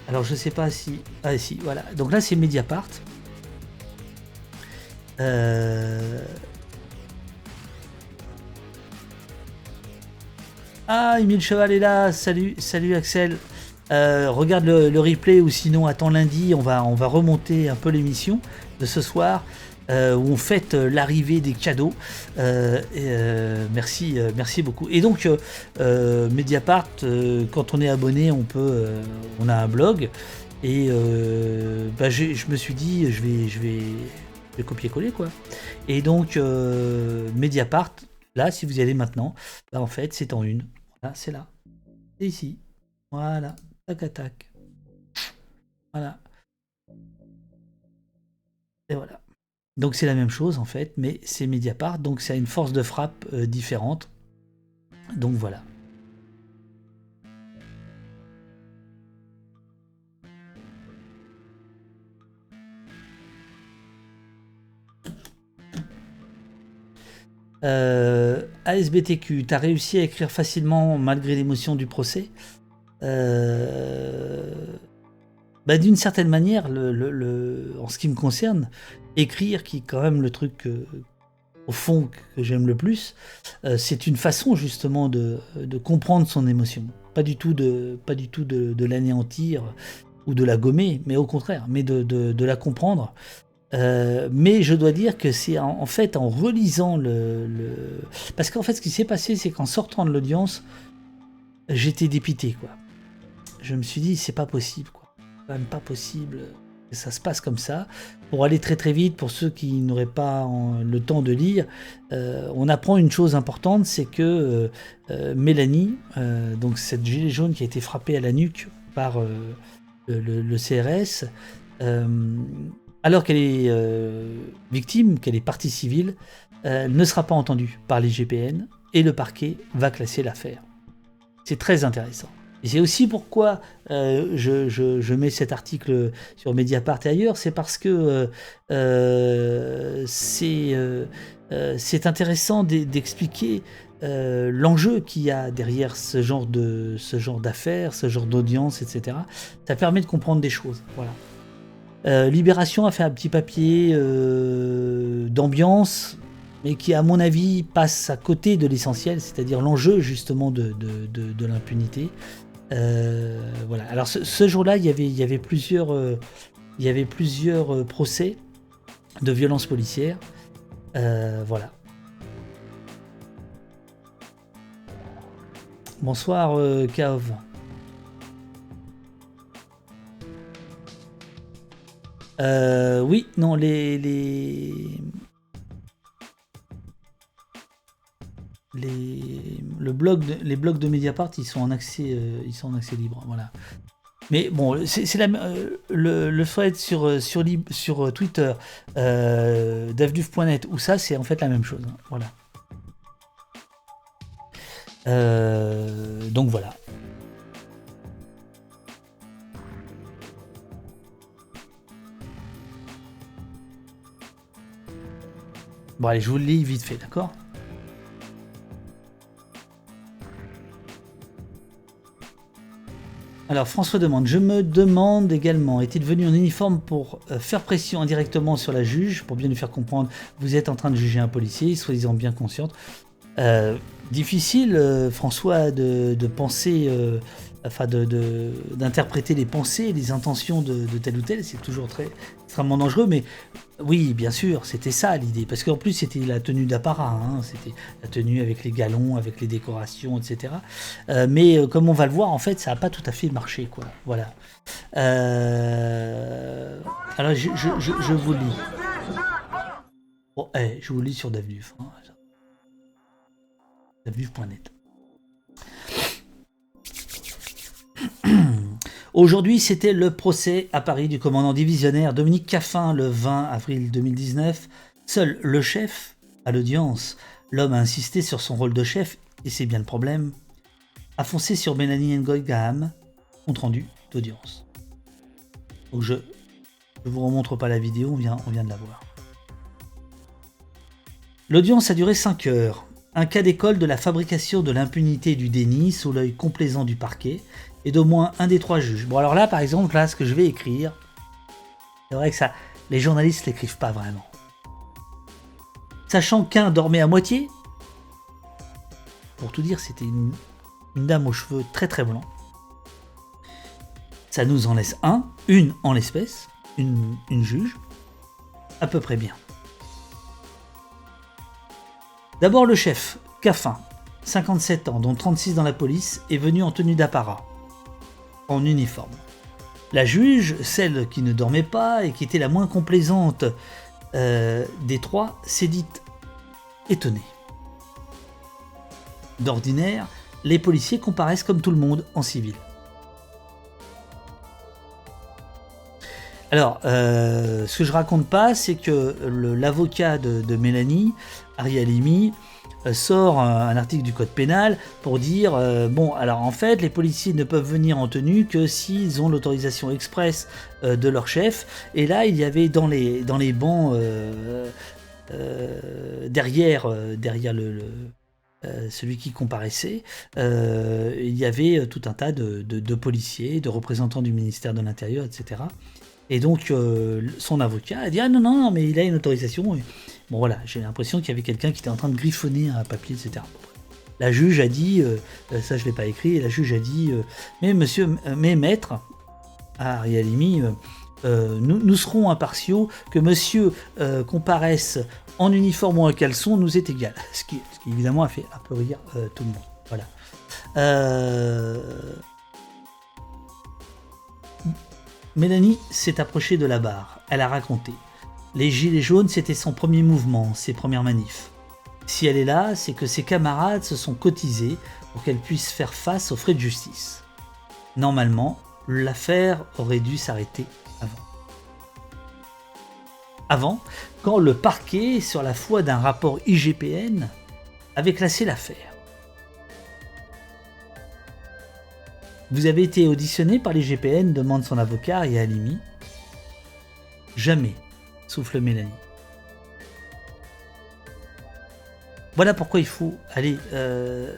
Speaker 2: Alors je sais pas si... Ah si, voilà. Donc là c'est Mediapart. Ah, Emile Cheval est là, salut Axel. Regarde le replay ou sinon attends lundi, on va remonter un peu l'émission de ce soir où on fête l'arrivée des cadeaux. Merci beaucoup. Et donc Mediapart, quand on est abonné, on a un blog et je me suis dit je vais copier-coller quoi. Et donc Mediapart, là si vous y allez maintenant, en fait c'est en une. Là, c'est là. C'est ici. Voilà. Tac, tac. Voilà. Et voilà. Donc c'est la même chose en fait, mais c'est Mediapart, donc ça a une force de frappe différente. Donc voilà. ASBTQ, t'as réussi à écrire facilement malgré l'émotion du procès. D'une certaine manière, en ce qui me concerne, écrire, qui est quand même le truc au fond que j'aime le plus, c'est une façon justement de comprendre son émotion. Pas du tout de l'anéantir ou de la gommer, mais au contraire, mais de la comprendre. Mais je dois dire que c'est en fait en relisant parce qu'en fait ce qui s'est passé, c'est qu'en sortant de l'audience, j'étais dépité quoi. Je me suis dit c'est pas possible quoi, c'est quand même pas possible que ça se passe comme ça. Pour aller très très vite, pour ceux qui n'auraient pas le temps de lire, on apprend une chose importante, c'est que Mélanie, donc cette gilet jaune qui a été frappée à la nuque par le CRS, alors qu'elle est victime, qu'elle est partie civile, ne sera pas entendue par les GPN et le parquet va classer l'affaire. C'est très intéressant. Et c'est aussi pourquoi je mets cet article sur Mediapart et ailleurs, c'est parce que c'est intéressant d'expliquer l'enjeu qu'il y a derrière ce genre d'affaires, ce genre d'audience, etc. Ça permet de comprendre des choses. Voilà. Libération a fait un petit papier d'ambiance, mais qui, à mon avis, passe à côté de l'essentiel, c'est-à-dire l'enjeu justement de l'impunité. Voilà. Alors ce jour-là, il y avait plusieurs procès de violences policières. Voilà. Bonsoir Kaov. Oui, non, les blogs de Mediapart, ils sont en accès libre, voilà. Mais bon, c'est le thread sur Twitter, davduf.net, où ça, c'est en fait la même chose, hein, voilà. Donc voilà. Bon allez, je vous le lis vite fait, d'accord ? Alors François demande, je me demande également, est-il venu en uniforme pour faire pression indirectement sur la juge, pour bien lui faire comprendre, vous êtes en train de juger un policier, soi-disant bien consciente. Difficile, François, de penser, d'interpréter les pensées et les intentions de tel ou tel, c'est toujours extrêmement dangereux, mais oui, bien sûr, c'était ça l'idée, parce qu'en plus c'était la tenue d'apparat, hein, c'était la tenue avec les galons, avec les décorations, etc. Mais comme on va le voir, en fait, ça n'a pas tout à fait marché, quoi. Voilà. Alors, je vous lis. Bon, je vous lis sur DavDuf. Hein. vue.net. Aujourd'hui, c'était le procès à Paris du commandant divisionnaire Dominique Caffin le 20 avril 2019. Seul le chef à l'audience, l'homme a insisté sur son rôle de chef, et c'est bien le problème, a foncé sur Mélanie Ngoy-Graham, compte rendu d'audience. Donc je vous remontre pas la vidéo, on vient de la voir. L'audience a duré 5 heures. Un cas d'école de la fabrication de l'impunité et du déni sous l'œil complaisant du parquet et d'au moins un des 3 juges. Bon alors là par exemple, là ce que je vais écrire, c'est vrai que ça, les journalistes l'écrivent pas vraiment. Sachant qu'un dormait à moitié, pour tout dire c'était une dame aux cheveux très très blancs. Ça nous en laisse une en l'espèce, une juge, à peu près bien. D'abord le chef, Caffin, 57 ans, dont 36 dans la police, est venu en tenue d'apparat, en uniforme. La juge, celle qui ne dormait pas et qui était la moins complaisante des 3, s'est dite étonnée. D'ordinaire, les policiers comparaissent comme tout le monde en civil. Alors, ce que je raconte pas, c'est que l'avocat de Mélanie, Ari Halimi, sort un article du code pénal pour dire bon, alors en fait, les policiers ne peuvent venir en tenue que s'ils ont l'autorisation expresse de leur chef. Et là, il y avait dans les bancs derrière celui qui comparaissait, il y avait tout un tas de policiers, de représentants du ministère de l'Intérieur, etc. Et donc, son avocat a dit « Ah non, mais il a une autorisation. » Bon voilà, j'ai l'impression qu'il y avait quelqu'un qui était en train de griffonner un papier, etc. La juge a dit, ça je ne l'ai pas écrit, et la juge a dit « Mais monsieur, mais maître, à Ari Halimi, nous serons impartiaux, que monsieur comparaisse en uniforme ou en caleçon nous est égal. » Ce qui évidemment a fait un peu rire tout le monde. Voilà. Mélanie s'est approchée de la barre. Elle a raconté. Les gilets jaunes, c'était son premier mouvement, ses premières manifs. Si elle est là, c'est que ses camarades se sont cotisés pour qu'elle puisse faire face aux frais de justice. Normalement, l'affaire aurait dû s'arrêter avant. Avant, quand le parquet, sur la foi d'un rapport IGPN, avait classé l'affaire. Vous avez été auditionné par l'IGPN, demande son avocat et Halimi. Jamais, souffle Mélanie. Voilà pourquoi il faut aller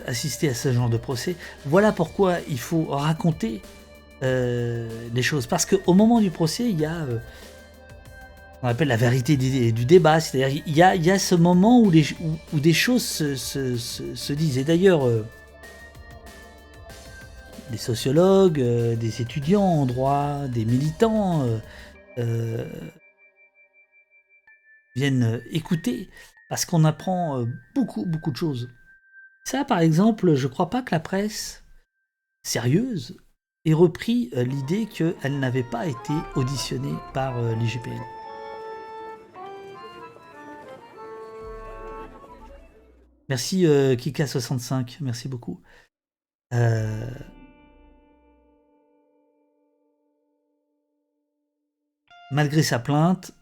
Speaker 2: assister à ce genre de procès. Voilà pourquoi il faut raconter les choses. Parce qu'au moment du procès, il y a on appelle la vérité du débat. C'est-à-dire il y a ce moment où des choses se disent. Et d'ailleurs, des sociologues, des étudiants en droit, des militants viennent écouter parce qu'on apprend beaucoup de choses. Ça, par exemple, je crois pas que la presse sérieuse ait repris l'idée qu'elle n'avait pas été auditionnée par l'IGPN. Merci Kika65, merci beaucoup. Malgré sa plainte,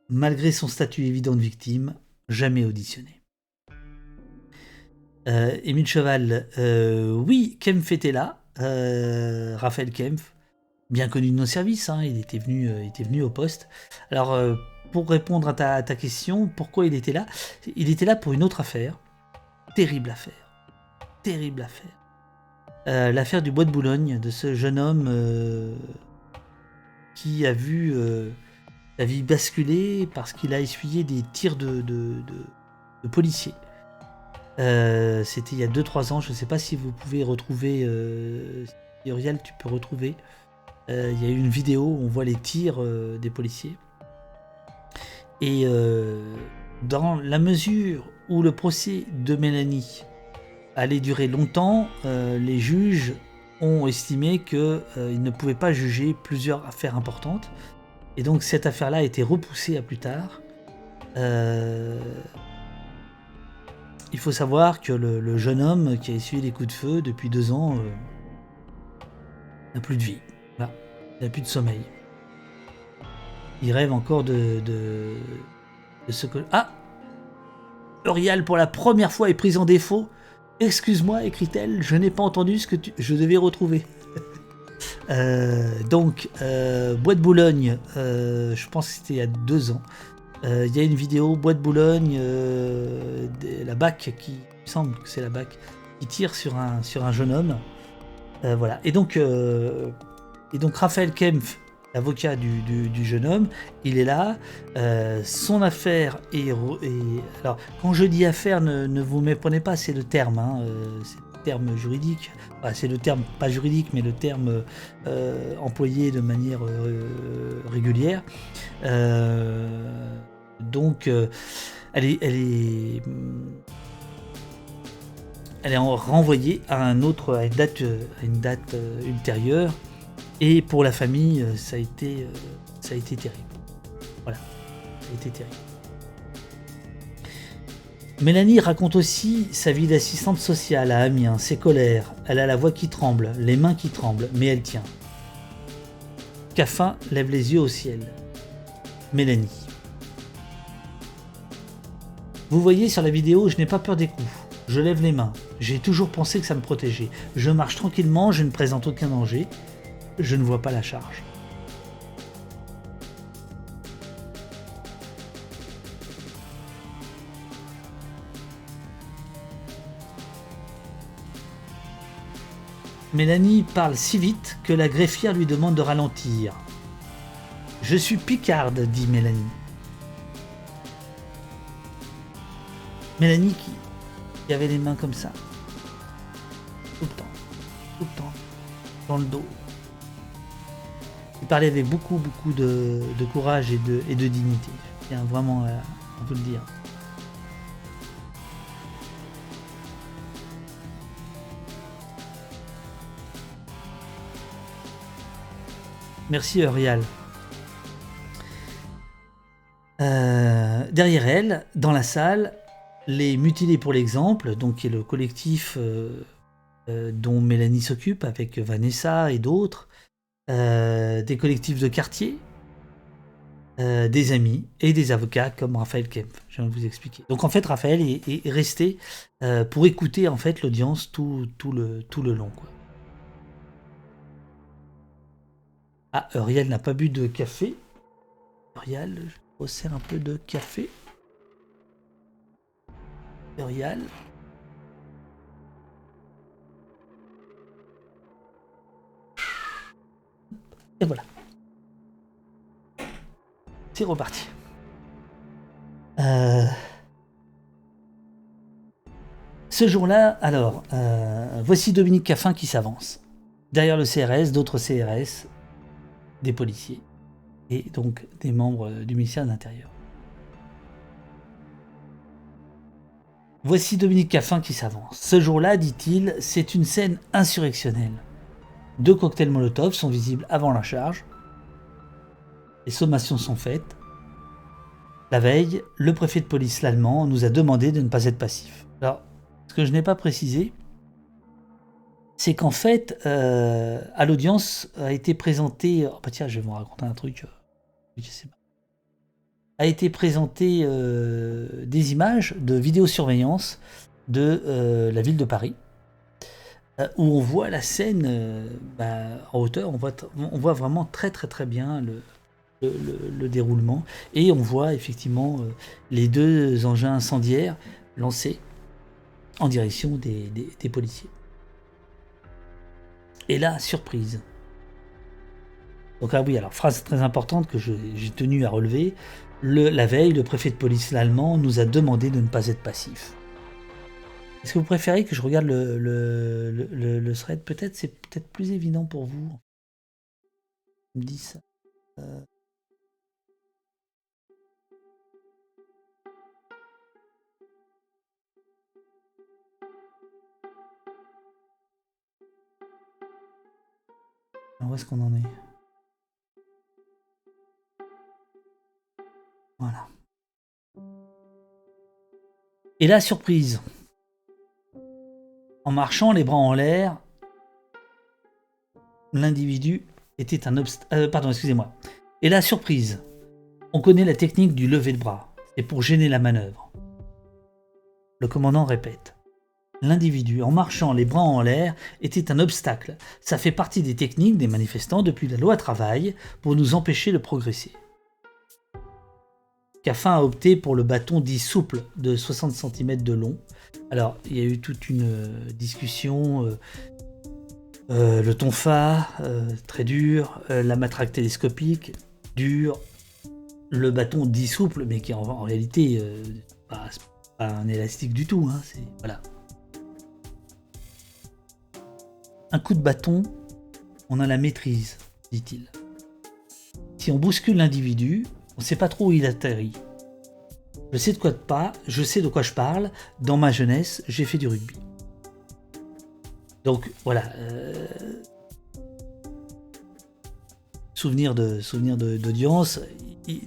Speaker 2: malgré son statut évident de victime, jamais auditionné. Émile Cheval, oui, Kempf était là, Raphaël Kempf, bien connu de nos services, hein, il était venu au poste. Alors, pour répondre à ta question, pourquoi il était là? Il était là pour une autre affaire, terrible affaire. L'affaire du bois de Boulogne, de ce jeune homme qui a vu la vie basculer parce qu'il a essuyé des tirs de policiers. C'était il y a 2-3 ans, je ne sais pas si vous pouvez retrouver, Uriel, tu peux retrouver. Il y a eu une vidéo où on voit les tirs des policiers. Et dans la mesure où le procès de Mélanie allait durer longtemps, les juges ont estimé qu'ils ne pouvaient pas juger plusieurs affaires importantes. Et donc cette affaire-là a été repoussée à plus tard. il faut savoir que le jeune homme qui a essuyé les coups de feu depuis 2 ans n'a plus de vie. Voilà. Il n'a plus de sommeil. Il rêve encore de ce que... Ah, Eurial, pour la première fois, est prise en défaut. Excuse-moi, écrit-elle, je n'ai pas entendu ce que je devais retrouver. Donc, Bois de Boulogne, je pense que c'était il y a 2 ans. Il y a une vidéo, Bois de Boulogne, la BAC, qui il me semble que c'est la BAC, qui tire sur un jeune homme. Voilà. Et donc Raphaël Kempf, l'avocat du jeune homme, il est là. Son affaire est... Alors, quand je dis affaire, ne vous méprenez pas, c'est le terme. C'est le terme juridique. Enfin, c'est le terme, pas juridique, mais le terme employé de manière régulière. Donc, elle est renvoyée à une date ultérieure. Et pour la famille, ça a été terrible. Voilà, ça a été terrible. Mélanie raconte aussi sa vie d'assistante sociale à Amiens, ses colères. Elle a la voix qui tremble, les mains qui tremblent, mais elle tient. Caffin lève les yeux au ciel. Mélanie. Vous voyez sur la vidéo, je n'ai pas peur des coups. Je lève les mains. J'ai toujours pensé que ça me protégeait. Je marche tranquillement, je ne présente aucun danger. Je ne vois pas la charge. Mélanie parle si vite que la greffière lui demande de ralentir. Je suis picarde, dit Mélanie. Mélanie qui avait les mains comme ça. Tout le temps, dans le dos. Il parlait avec beaucoup de courage et de dignité. Je tiens vraiment à vous le dire. Merci Eurial. Derrière elle, dans la salle, les Mutilés pour l'exemple, donc qui est le collectif dont Mélanie s'occupe avec Vanessa et d'autres, des collectifs de quartier, des amis et des avocats comme Raphaël Kempf. Je viens de vous expliquer. Donc en fait, Raphaël est resté pour écouter en fait l'audience tout le long, quoi. Ah, Eurial n'a pas bu de café. Eurial, je vous sers un peu de café. Eurial. Et voilà. C'est reparti. Ce jour-là, alors, voici Dominique Caffin qui s'avance. Derrière le CRS, d'autres CRS, des policiers et donc des membres du ministère de l'Intérieur. Voici Dominique Caffin qui s'avance. Ce jour-là, dit-il, c'est une scène insurrectionnelle. 2 cocktails Molotov sont visibles avant la charge. Les sommations sont faites. La veille, le préfet de police l'allemand nous a demandé de ne pas être passif. Alors, ce que je n'ai pas précisé, c'est qu'en fait, à l'audience a été présenté... Oh bah tiens, je vais vous raconter un truc. Je sais pas. A été présenté des images de vidéosurveillance de la ville de Paris, où on voit la scène en hauteur, on voit vraiment très bien le déroulement, et on voit effectivement les 2 engins incendiaires lancés en direction des policiers. Et là, surprise. Donc ah oui, alors phrase très importante que j'ai tenu à relever. La veille, le préfet de police allemand nous a demandé de ne pas être passif. Est-ce que vous préférez que je regarde le thread? Peut-être, c'est peut-être plus évident pour vous. On me dit ça. Alors, où est-ce qu'on en est? Voilà. Et là, surprise. En marchant les bras en l'air, l'individu était un obstacle. Pardon, excusez-moi. Et la surprise. On connaît la technique du lever de bras. C'est pour gêner la manœuvre. Le commandant répète. L'individu, en marchant les bras en l'air, était un obstacle. Ça fait partie des techniques des manifestants depuis la loi travail pour nous empêcher de progresser. Caffin a opté pour le bâton dit souple de 60 cm de long. Alors, il y a eu toute une discussion. Le tonfa, très dur. La matraque télescopique, dur. Le bâton dit souple, mais qui en réalité, c'est pas un élastique du tout. Hein, voilà. Un coup de bâton, on a la maîtrise, dit-il. Si on bouscule l'individu, on ne sait pas trop où il atterrit. Je sais de quoi je parle. Dans ma jeunesse, j'ai fait du rugby. Donc voilà. Souvenir d'audience.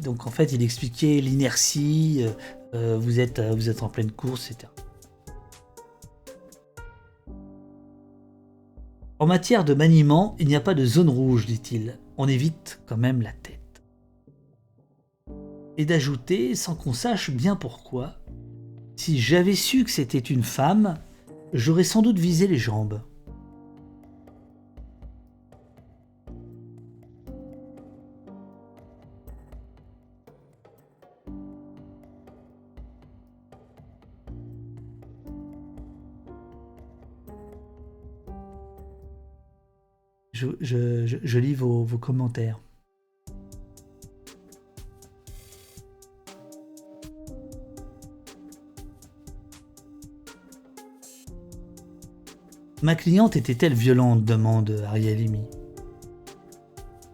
Speaker 2: Donc en fait, il expliquait l'inertie. Vous êtes en pleine course, etc. En matière de maniement, il n'y a pas de zone rouge, dit-il. On évite quand même la tête. Et d'ajouter, sans qu'on sache bien pourquoi, si j'avais su que c'était une femme, j'aurais sans doute visé les jambes. Je lis vos commentaires. Ma cliente était-elle violente demande Ariel Imi.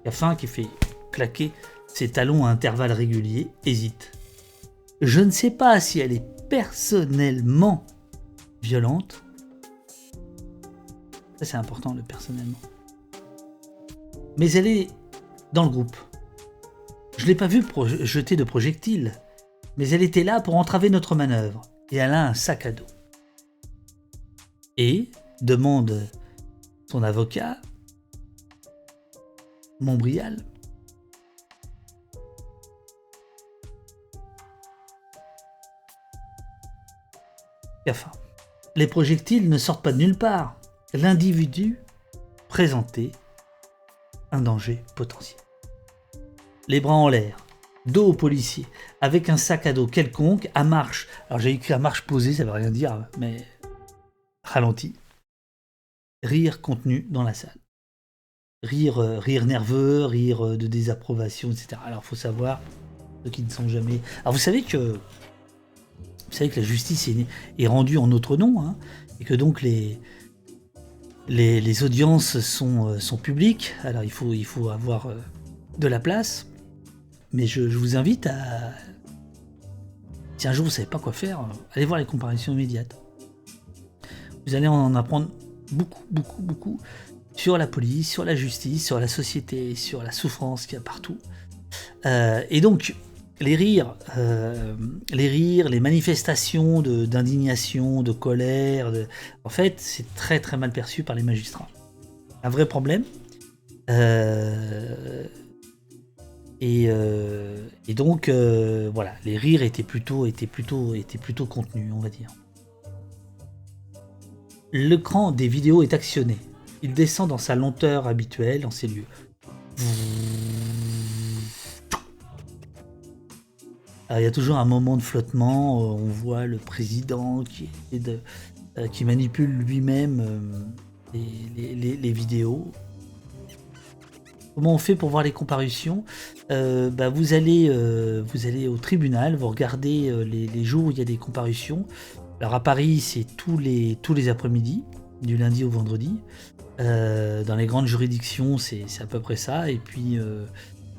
Speaker 2: Caffin, qui fait claquer ses talons à intervalles réguliers, hésite. Je ne sais pas si elle est personnellement violente. Ça, c'est important, le personnellement. Mais elle est dans le groupe. Je ne l'ai pas vue jeter de projectiles, mais elle était là pour entraver notre manœuvre, et elle a un sac à dos. Et, demande son avocat, Montbrial. Caffin. Les projectiles ne sortent pas de nulle part. L'individu présentait un danger potentiel. Les bras en l'air, dos au policier, avec un sac à dos quelconque, à marche. Alors j'ai écrit à marche posée, ça veut rien dire, mais ralenti. Rire contenu dans la salle. Rire nerveux, rire de désapprobation, etc. Alors il faut savoir, ceux qui ne sont jamais... Alors vous savez que la justice est rendue en notre nom, hein, et que donc les audiences sont publiques. Alors il faut avoir de la place. Mais je vous invite à... Si un jour vous ne savez pas quoi faire, allez voir les comparaisons immédiates. Vous allez en apprendre beaucoup sur la police, sur la justice, sur la société, sur la souffrance qu'il y a partout. Et donc, les rires, les manifestations d'indignation, de colère, en fait, c'est très très mal perçu par les magistrats. Un vrai problème. Et donc, voilà, les rires étaient plutôt contenus, on va dire. L'écran des vidéos est actionné. Il descend dans sa lenteur habituelle en ces lieux. Alors, il y a toujours un moment de flottement. On voit le président qui manipule lui-même les vidéos. Comment on fait pour voir les comparutions ? Vous allez au tribunal, vous regardez les jours où il y a des comparutions. Alors à Paris, c'est tous les après-midi, du lundi au vendredi. Dans les grandes juridictions, c'est à peu près ça. Et puis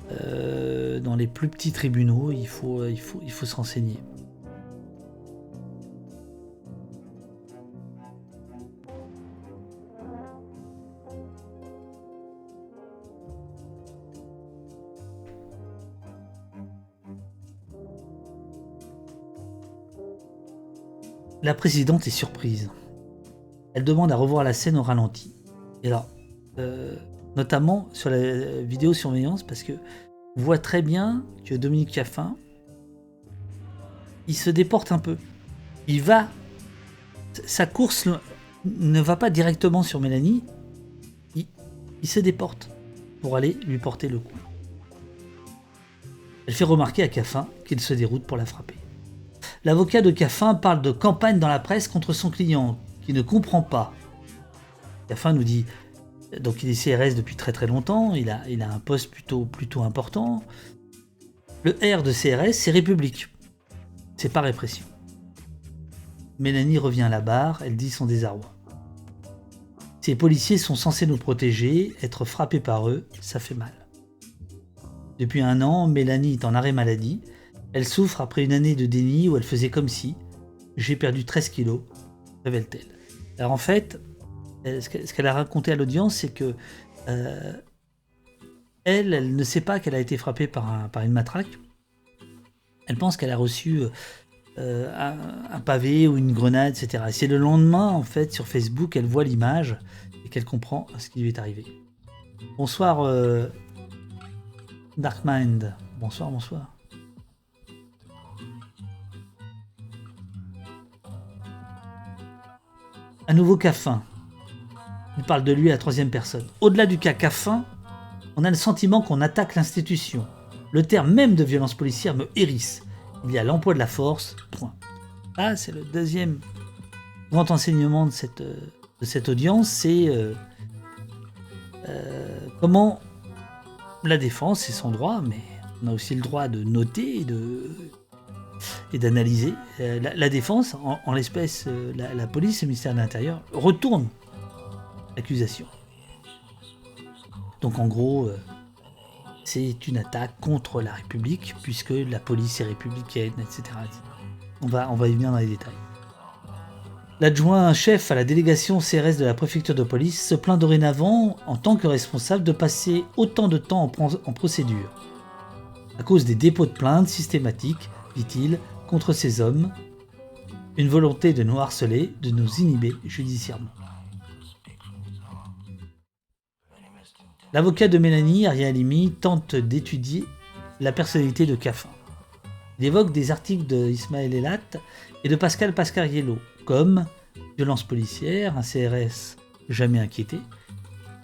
Speaker 2: dans les plus petits tribunaux, il faut se renseigner. La présidente est surprise. Elle demande à revoir la scène au ralenti. Et alors, notamment sur la vidéosurveillance, parce que on voit très bien que Dominique Caffin, il se déporte un peu. Sa course ne va pas directement sur Mélanie, il se déporte pour aller lui porter le coup. Elle fait remarquer à Caffin qu'il se déroute pour la frapper. L'avocat de Caffin parle de campagne dans la presse contre son client, qui ne comprend pas. Caffin nous dit, donc il est CRS depuis très très longtemps, il a un poste plutôt important. Le R de CRS, c'est République. C'est pas répression. Mélanie revient à la barre, elle dit son désarroi. Ces policiers sont censés nous protéger, être frappés par eux, ça fait mal. Depuis 1 an, Mélanie est en arrêt maladie. Elle souffre après une année de déni où elle faisait comme si. J'ai perdu 13 kilos, révèle-t-elle. Alors en fait, ce qu'elle a raconté à l'audience, c'est que elle ne sait pas qu'elle a été frappée par une matraque. Elle pense qu'elle a reçu un pavé ou une grenade, etc. Et c'est le lendemain, en fait, sur Facebook, elle voit l'image et qu'elle comprend ce qui lui est arrivé. Bonsoir, Darkmind. Bonsoir. À nouveau Caffin. Il parle de lui à la 3e personne. Au-delà du cas Caffin, on a le sentiment qu'on attaque l'institution. Le terme même de violence policière me hérisse. Il y a l'emploi de la force, point. Ah, c'est le 2e grand enseignement de cette audience, c'est comment la défense, c'est son droit, mais on a aussi le droit de noter et d'analyser. La défense, en l'espèce la police et le ministère de l'Intérieur, retourne l'accusation. Donc en gros, c'est une attaque contre la République, puisque la police est républicaine, etc. On va y venir dans les détails. L'adjoint chef à la délégation CRS de la préfecture de police se plaint dorénavant, en tant que responsable, de passer autant de temps en procédure. À cause des dépôts de plaintes systématiques, dit-il, contre ces hommes, une volonté de nous harceler, de nous inhiber judiciairement. L'avocat de Mélanie, Ariel Halimi, tente d'étudier la personnalité de Caffin. Il évoque des articles de Ismaël Elat et de Pascal Pascariello, comme violence policière, un CRS jamais inquiété.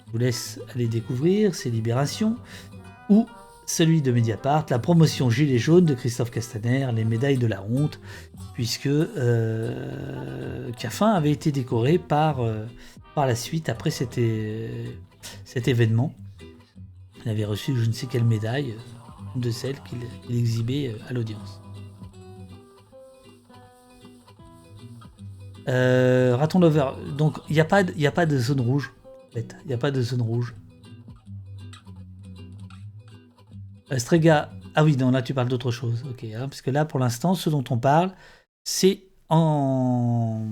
Speaker 2: Je vous laisse aller découvrir ses libérations, ou celui de Mediapart, la promotion Gilets jaunes de Christophe Castaner, les médailles de la honte, puisque Caffin avait été décoré par la suite, après cet événement. Il avait reçu je ne sais quelle médaille, de celles qu'il exhibait à l'audience. Raton Lover, donc il n'y a pas de zone rouge. En fait. Il n'y a pas de zone rouge. Strega, ah oui, non, là tu parles d'autre chose. Ok, hein, parce que là pour l'instant, ce dont on parle, c'est en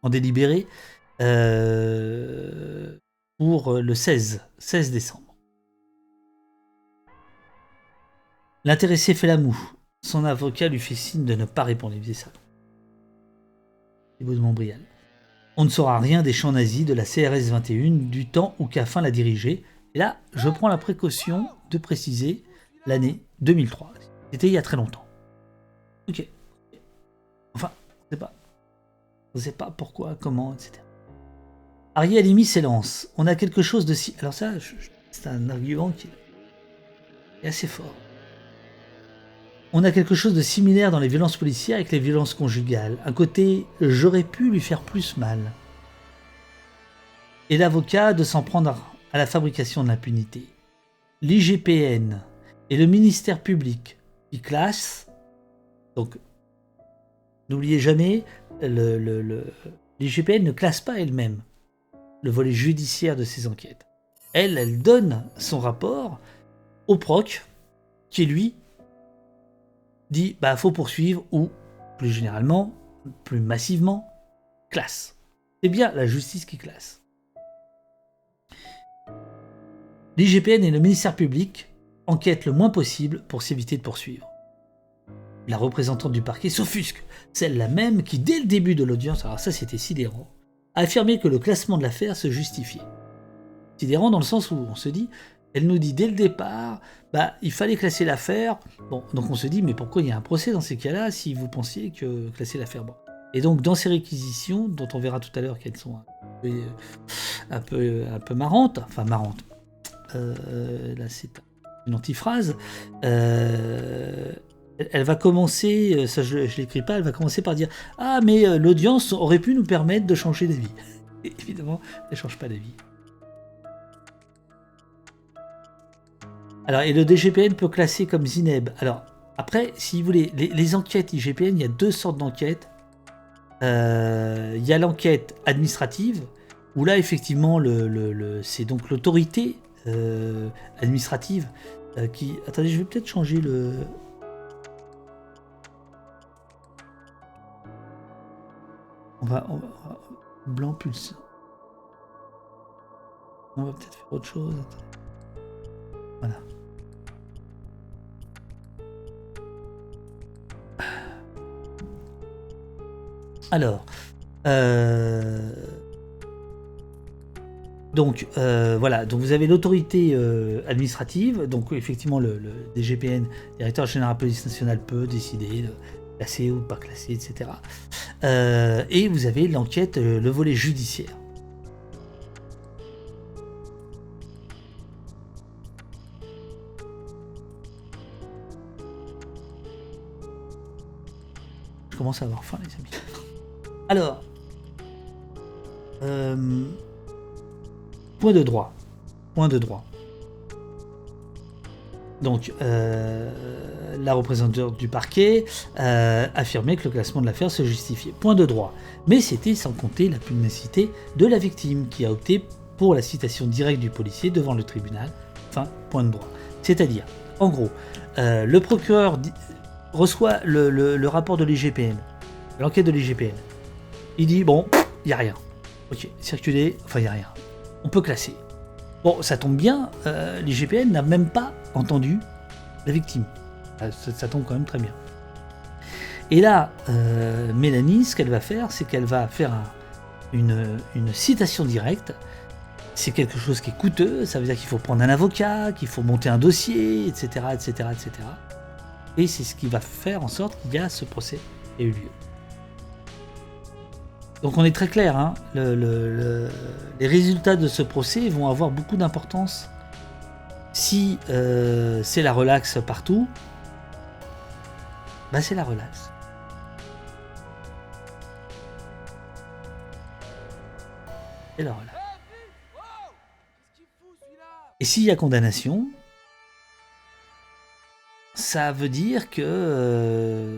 Speaker 2: délibéré pour le 16 décembre. L'intéressé fait la moue. Son avocat lui fait signe de ne pas répondre. Il faisait ça. Thibaut de Montbrial. On ne saura rien des champs nazis de la CRS 21 du temps où Caffin l'a dirigé. Et là, je prends la précaution de préciser l'année 2003. C'était il y a très longtemps. Ok. Enfin, on ne sait pas pourquoi, comment, etc. Ariel Halimi s'élance. On a quelque chose de si... Alors ça, c'est un argument qui est assez fort. On a quelque chose de similaire dans les violences policières avec les violences conjugales. Un côté « j'aurais pu lui faire plus mal ». Et l'avocat de s'en prendre à la fabrication de l'impunité. L'IGPN et le ministère public qui classent. Donc, n'oubliez jamais, l'IGPN ne classe pas elle-même le volet judiciaire de ses enquêtes. Elle donne son rapport au proc qui, lui, dit « faut poursuivre » ou, plus généralement, plus massivement, classe. C'est bien la justice qui classe. L'IGPN et le ministère public enquêtent le moins possible pour s'éviter de poursuivre. la représentante du parquet s'offusque, celle-là même qui, dès le début de l'audience, alors ça c'était sidérant, a affirmé que le classement de l'affaire se justifiait. Sidérant dans le sens où on se dit, elle nous dit dès le départ, il fallait classer l'affaire. Bon, donc on se dit, mais pourquoi il y a un procès dans ces cas-là si vous pensiez que classer l'affaire, bon. Et donc dans ces réquisitions, dont on verra tout à l'heure qu'elles sont un peu marrantes, enfin marrantes, là c'est une antiphrase, elle va commencer, ça je l'écris pas, elle va commencer par dire « Ah mais l'audience aurait pu nous permettre de changer d'avis ». Évidemment, elle ne change pas d'avis. Alors, et le DGPN peut classer comme Zineb. Alors, après, si vous voulez, les enquêtes IGPN, il y a deux sortes d'enquêtes. Il y a l'enquête administrative, où là, effectivement, c'est donc l'autorité administrative qui... Attendez, je vais peut-être changer le... On va blanc pulse. On va peut-être faire autre chose. Voilà. Alors, donc voilà, donc vous avez l'autorité administrative, donc effectivement le DGPN, directeur général de la police nationale, peut décider de classer ou de pas classer, etc. Et vous avez l'enquête, le volet judiciaire. Je commence à avoir faim, les amis. Alors, point de droit. Donc, la représentante du parquet affirmait que le classement de l'affaire se justifiait. Point de droit. Mais c'était sans compter la pugnacité de la victime qui a opté pour la citation directe du policier devant le tribunal. Enfin, point de droit. C'est-à-dire, en gros, le procureur reçoit le rapport de l'IGPN, l'enquête de l'IGPN. Il dit, bon, il n'y a rien. Ok, circuler, enfin, il n'y a rien. On peut classer. Bon, ça tombe bien, l'IGPN n'a même pas entendu la victime. Ça tombe quand même très bien. Et là, Mélanie, ce qu'elle va faire, c'est qu'elle va faire une citation directe. C'est quelque chose qui est coûteux, ça veut dire qu'il faut prendre un avocat, qu'il faut monter un dossier, etc., etc., etc. Et c'est ce qui va faire en sorte qu'il y a ce procès qui a eu lieu. Donc on est très clair, hein, les résultats de ce procès vont avoir beaucoup d'importance. Si c'est la relaxe partout, c'est la relaxe. C'est la relaxe. Et s'il y a condamnation, ça veut dire que,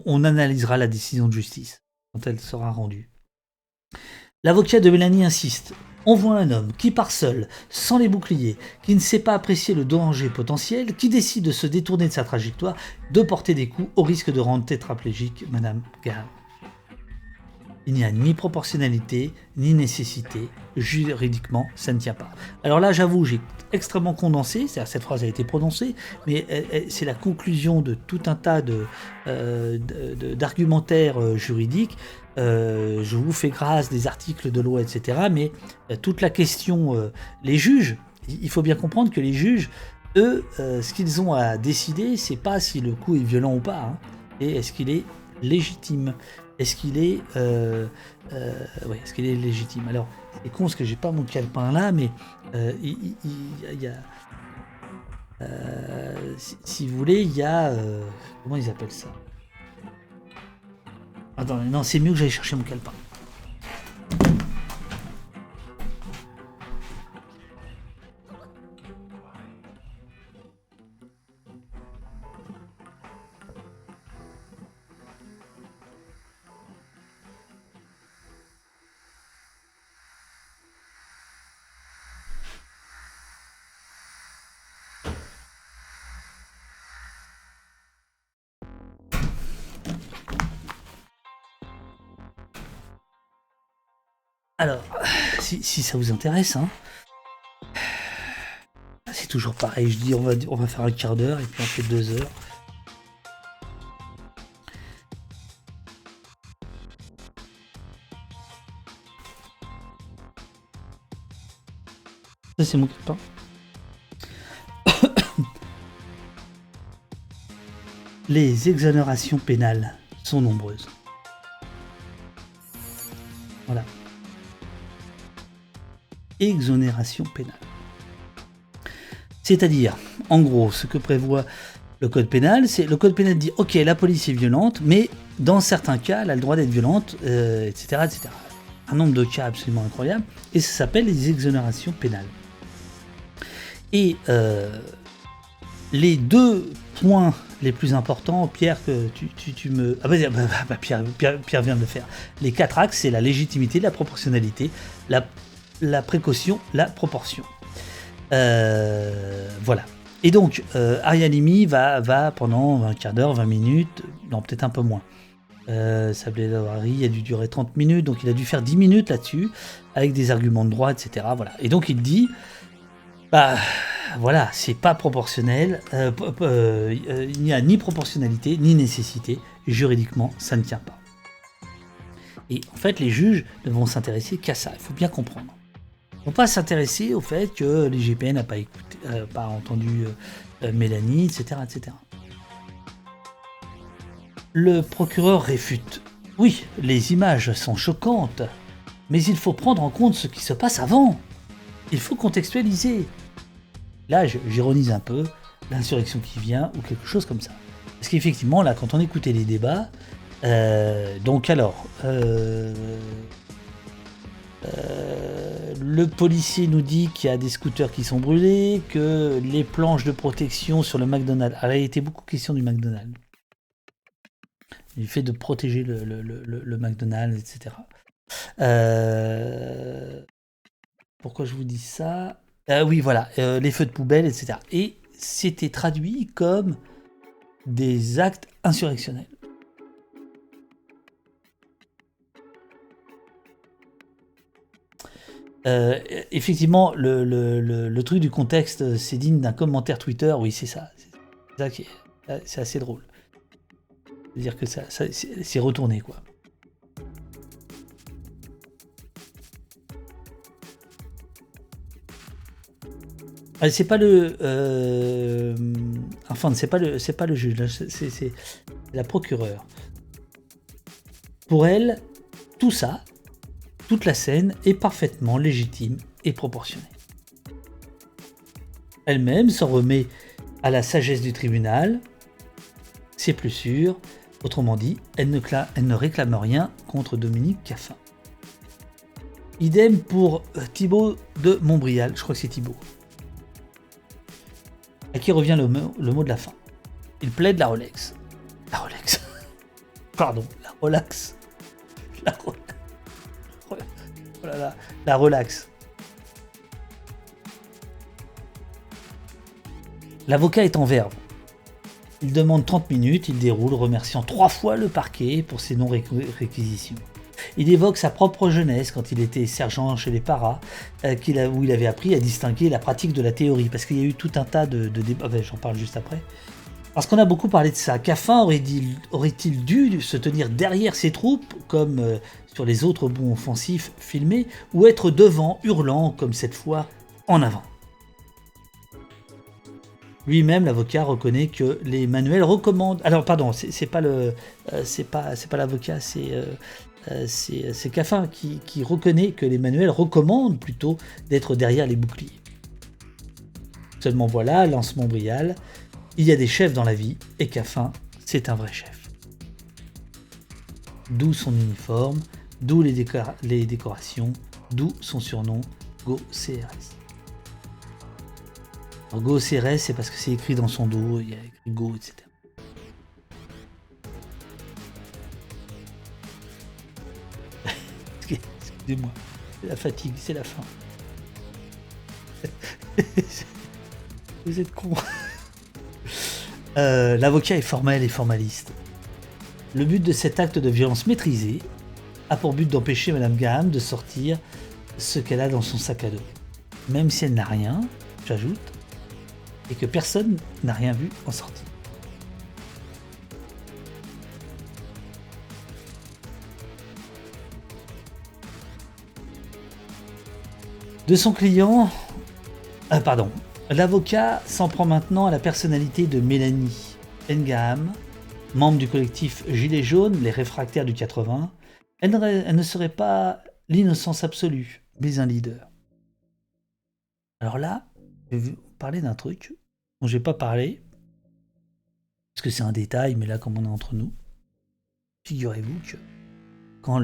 Speaker 2: on analysera la décision de justice quand elle sera rendue. L'avocat de Mélanie insiste. On voit un homme qui part seul, sans les boucliers, qui ne sait pas apprécier le danger potentiel, qui décide de se détourner de sa trajectoire, de porter des coups au risque de rendre tétraplégique Madame Graham. Il n'y a ni proportionnalité, ni nécessité. Juridiquement, ça ne tient pas. Alors là, j'avoue, j'ai extrêmement condensé, c'est-à-dire cette phrase a été prononcée, mais c'est la conclusion de tout un tas d'argumentaires juridiques. Je vous fais grâce des articles de loi, etc. Mais toute la question, les juges, il faut bien comprendre que les juges, eux, ce qu'ils ont à décider, c'est pas si le coup est violent ou pas, hein, et est-ce qu'il est légitime. Est-ce qu'il est, est-ce qu'il est légitime? Alors, c'est con parce que j'ai pas mon calepin là, mais il y a, si vous voulez, il y a, comment ils appellent ça? Attendez, non, c'est mieux que j'aille chercher mon calepin. Alors, si ça vous intéresse, hein, C'est toujours pareil, je dis on va faire un quart d'heure et puis on fait 2 heures. Ça c'est mon copain. Les exonérations pénales sont nombreuses. Voilà. Exonération pénale. C'est-à-dire, en gros, ce que prévoit le code pénal, c'est le code pénal dit ok, la police est violente, mais dans certains cas, elle a le droit d'être violente, etc., etc. Un nombre de cas absolument incroyable, et ça s'appelle les exonérations pénales. Et les 2 points les plus importants, Pierre, que tu me... Ah bah, Pierre vient de le faire. Les 4 axes, c'est la légitimité, la proportionnalité, la précaution, la proportion. Voilà. Et donc, Ariel Halimi va pendant un quart d'heure, 20 minutes, non, peut-être un peu moins. Sablé Lavary a dû durer 30 minutes, donc il a dû faire 10 minutes là-dessus, avec des arguments de droit, etc. Voilà. Et donc il dit, bah voilà, c'est pas proportionnel, il n'y a ni proportionnalité, ni nécessité, juridiquement, ça ne tient pas. Et en fait, les juges ne vont s'intéresser qu'à ça, il faut bien comprendre. Ils ne vont pas s'intéresser au fait que l'IGPN n'a pas entendu Mélanie, etc., etc. Le procureur réfute. Oui, les images sont choquantes, mais il faut prendre en compte ce qui se passe avant. Il faut contextualiser. Là, j'ironise un peu, l'insurrection qui vient, ou quelque chose comme ça. Parce qu'effectivement, là, quand on écoutait les débats, donc alors, le policier nous dit qu'il y a des scooters qui sont brûlés, que les planches de protection sur le McDonald's... Alors, il a été beaucoup question du McDonald's. Du fait de protéger le McDonald's, etc. Pourquoi je vous dis ça ? Oui, voilà, les feux de poubelle, etc. Et c'était traduit comme des actes insurrectionnels. Effectivement, le truc du contexte, c'est digne d'un commentaire Twitter. Oui, c'est ça. C'est assez drôle. C'est-à-dire que ça c'est retourné, quoi. C'est pas le... Enfin, c'est pas le juge, c'est la procureure. Pour elle, tout ça, toute la scène est parfaitement légitime et proportionnée. Elle-même s'en remet à la sagesse du tribunal, c'est plus sûr. Autrement dit, elle ne réclame rien contre Dominique Caffin. Idem pour Thibaut de Montbrial, je crois que c'est Thibaut, à qui revient le mot de la fin. Il plaide la Rolex. La Rolex. Pardon, la relax. Oh là là, la relax. L'avocat est en verve. Il demande 30 minutes, il déroule, remerciant 3 fois le parquet pour ses non-réquisitions. Il évoque sa propre jeunesse quand il était sergent chez les paras, où il avait appris à distinguer la pratique de la théorie, parce qu'il y a eu tout un tas de débats, j'en parle juste après. Parce qu'on a beaucoup parlé de ça. Caffin aurait-il dû se tenir derrière ses troupes, comme sur les autres bons offensifs filmés, ou être devant, hurlant, comme cette fois, en avant ? Lui-même, l'avocat, reconnaît que les manuels recommandent... Alors, pardon, c'est pas l'avocat, c'est Caffin qui reconnaît que les manuels recommandent plutôt d'être derrière les boucliers. Seulement voilà, lance Montbrial, il y a des chefs dans la vie, et Caffin, c'est un vrai chef. D'où son uniforme, d'où les décorations, d'où son surnom, Go CRS. Alors, Go CRS, c'est parce que c'est écrit dans son dos, il y a écrit Go, etc. Excusez-moi, c'est la fatigue, c'est la faim. Vous êtes cons. L'avocat est formel et formaliste. Le but de cet acte de violence maîtrisée a pour but d'empêcher Madame Graham de sortir ce qu'elle a dans son sac à dos. Même si elle n'a rien, j'ajoute, et que personne n'a rien vu en sortie. De son client, l'avocat s'en prend maintenant à la personnalité de Mélanie Ngaham, membre du collectif Gilets jaunes, les réfractaires du 80. Elle ne serait pas l'innocence absolue, mais un leader. Alors là, je vais vous parler d'un truc dont je n'ai pas parlé, parce que c'est un détail, mais là, comme on est entre nous, figurez-vous que quand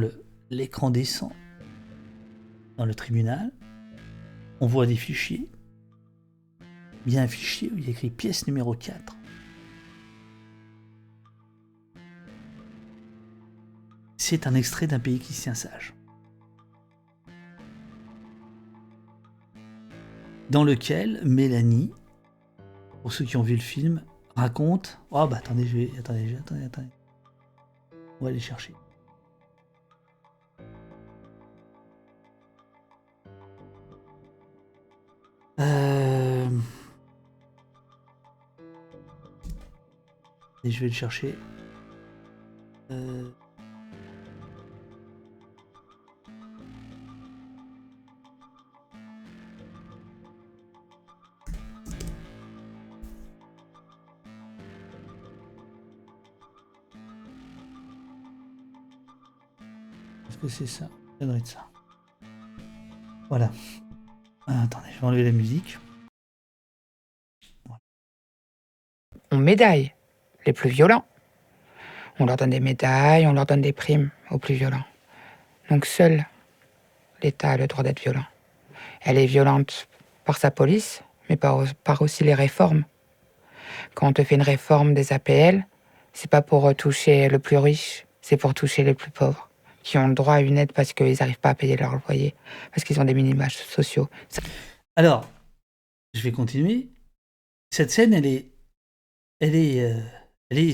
Speaker 2: l'écran descend dans le tribunal, on voit des fichiers. Bien un fichier où il y a écrit pièce numéro 4. C'est un extrait d'un pays qui se tient sage. Dans lequel Mélanie, pour ceux qui ont vu le film, raconte... Oh bah attendez, attendez. On va aller chercher. Et je vais le chercher. Est-ce que c'est ça? Ça doit être ça. Voilà. Attendez, je vais enlever la musique.
Speaker 3: On médaille les plus violents. On leur donne des médailles, on leur donne des primes aux plus violents. Donc seul l'État a le droit d'être violent. Elle est violente par sa police, mais par aussi les réformes. Quand on te fait une réforme des APL, c'est pas pour toucher le plus riche, c'est pour toucher les plus pauvres, qui ont le droit à une aide parce qu'ils n'arrivent pas à payer leur loyer, parce qu'ils ont des minima sociaux.
Speaker 2: Alors, je vais continuer. Cette scène, elle est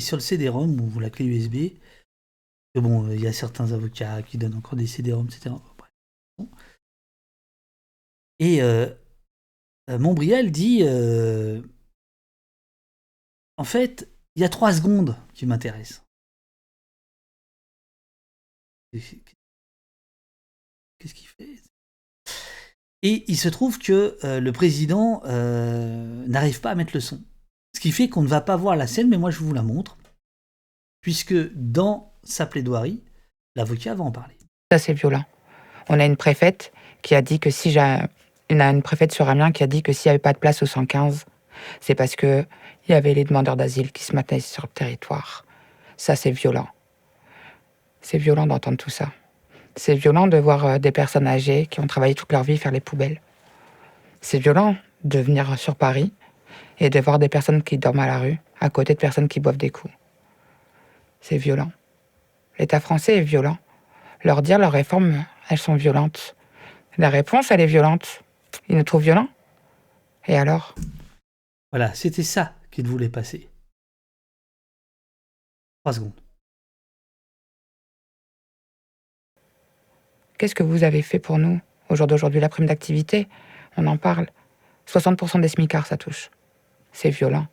Speaker 2: sur le CD-ROM ou la clé USB. Et bon, il y a certains avocats qui donnent encore des CD-ROM, etc. Et Montbrial dit en fait, il y a 3 secondes qui m'intéressent. Qu'est-ce qu'il fait? Et il se trouve que le président n'arrive pas à mettre le son. Ce qui fait qu'on ne va pas voir la scène, mais moi je vous la montre. Puisque dans sa plaidoirie, l'avocat va en parler.
Speaker 3: Ça, c'est violent. On a une préfète qui a dit que si on a une préfète sur Amiens qui a dit que s'il n'y avait pas de place au 115, c'est parce que il y avait les demandeurs d'asile qui se maintenaient sur le territoire. Ça, c'est violent. C'est violent d'entendre tout ça. C'est violent de voir des personnes âgées qui ont travaillé toute leur vie faire les poubelles. C'est violent de venir sur Paris et de voir des personnes qui dorment à la rue, à côté de personnes qui boivent des coups. C'est violent. L'État français est violent. Leur dire leurs réformes, elles sont violentes. La réponse, elle est violente. Ils nous trouvent violents. Et alors?
Speaker 2: Voilà, c'était ça qu'il voulait passer. 3 secondes.
Speaker 3: Qu'est-ce que vous avez fait pour nous au jour d'aujourd'hui? La prime d'activité, on en parle. 60% des smicards, ça touche. C'est violent.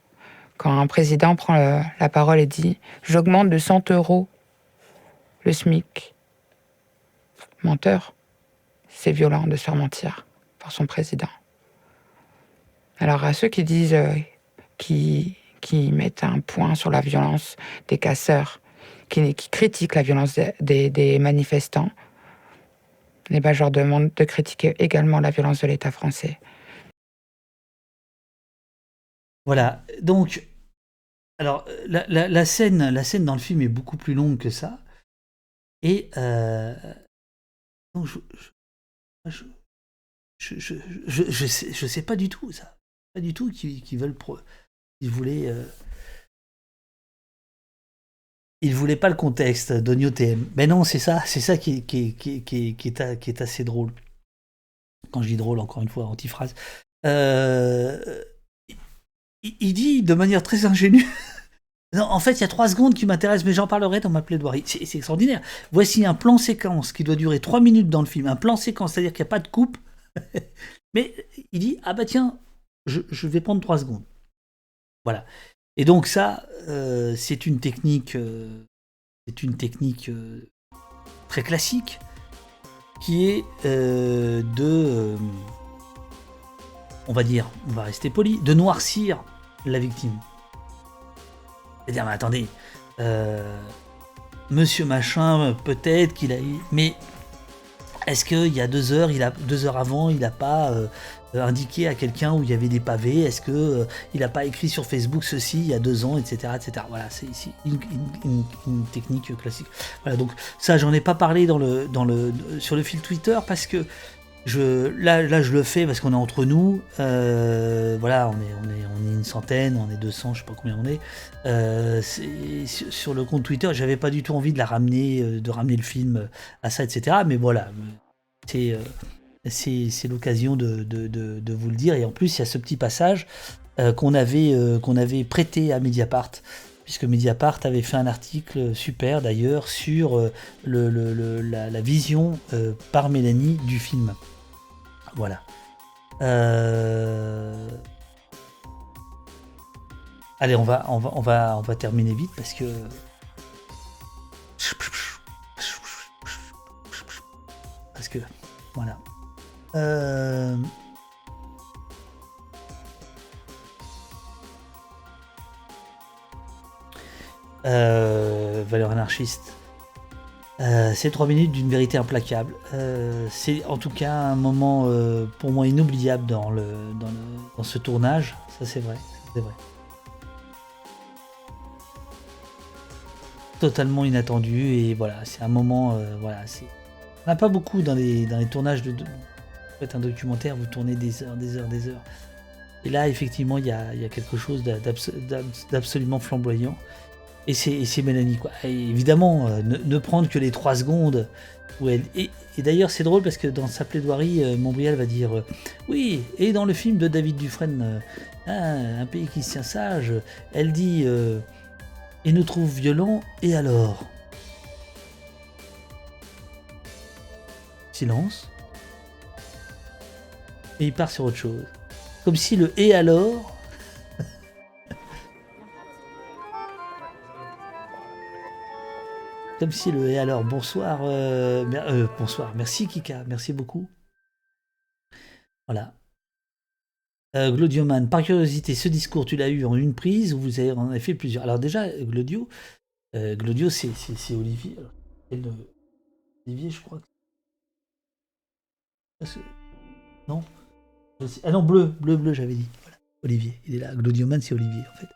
Speaker 3: Quand un président prend la parole et dit « J'augmente de 100 € le SMIC », menteur, c'est violent de se faire mentir par son président. Alors à ceux qui disent, qui mettent un point sur la violence des casseurs, qui critiquent la violence des manifestants, eh ben, je leur demande de critiquer également la violence de l'État français.
Speaker 2: Voilà, donc, alors, la scène dans le film est beaucoup plus longue que ça. Et donc je sais pas du tout ça. Pas du tout qu'ils veulent ils voulaient pas le contexte d'Oigno TM. Mais non, c'est ça qui est assez drôle. Quand je dis drôle, encore une fois, antiphrase. Il dit de manière très ingénue. Non, en fait, il y a 3 secondes qui m'intéressent, mais j'en parlerai dans ma plaidoirie. C'est extraordinaire. Voici un plan séquence qui doit durer 3 minutes dans le film. Un plan séquence, c'est-à-dire qu'il n'y a pas de coupe. Mais il dit, ah bah tiens, je vais prendre 3 secondes. Voilà. Et donc ça, c'est une technique, très classique qui est on va rester poli, de noircir la victime. C'est-à-dire, mais attendez, monsieur machin, peut-être qu'il a... Mais est-ce qu'il y a 2 heures, 2 heures avant, il n'a pas indiqué à quelqu'un où il y avait des pavés? Est-ce qu'il n'a pas écrit sur Facebook ceci il y a 2 ans, etc. etc. Voilà, c'est une technique classique. Voilà, donc ça, j'en ai pas parlé sur le fil Twitter parce que là, je le fais parce qu'on est entre nous. Voilà, on est une centaine, on est 200, je sais pas combien on est. Sur le compte Twitter, j'avais pas du tout envie de ramener le film à ça, etc. Mais voilà, c'est l'occasion de vous le dire. Et en plus, il y a ce petit passage qu'on avait prêté à Mediapart, puisque Mediapart avait fait un article super d'ailleurs sur la vision par Mélanie du film. Voilà. Allez, on va terminer vite parce que voilà. Valeur anarchiste. C'est 3 minutes d'une vérité implacable. C'est en tout cas un moment pour moi inoubliable dans ce tournage. Ça c'est vrai. Totalement inattendu et voilà, c'est un moment. Voilà, on n'a pas beaucoup dans les tournages de. Vous faites un documentaire, vous tournez des heures. Et là, effectivement, il y a quelque chose d'absolument flamboyant. Et c'est Mélanie, quoi. Et évidemment, ne prendre que les 3 secondes où elle... Et d'ailleurs, c'est drôle parce que dans sa plaidoirie, Montbrial va dire oui, et dans le film de David Dufresne, Un pays qui se tient sage, elle dit et nous trouve violents, et alors? Silence. Et il part sur autre chose. Comme si le et alors... Comme si le et alors, bonsoir, bonsoir, merci Kika, merci beaucoup. Voilà. Glodioman, par curiosité, ce discours, tu l'as eu en une prise ou vous en avez fait plusieurs? Alors déjà, Glodio, c'est Olivier. Alors, Olivier, je crois. Non. Ah non, bleu, j'avais dit. Voilà. Olivier, il est là. Glodioman, c'est Olivier, en fait.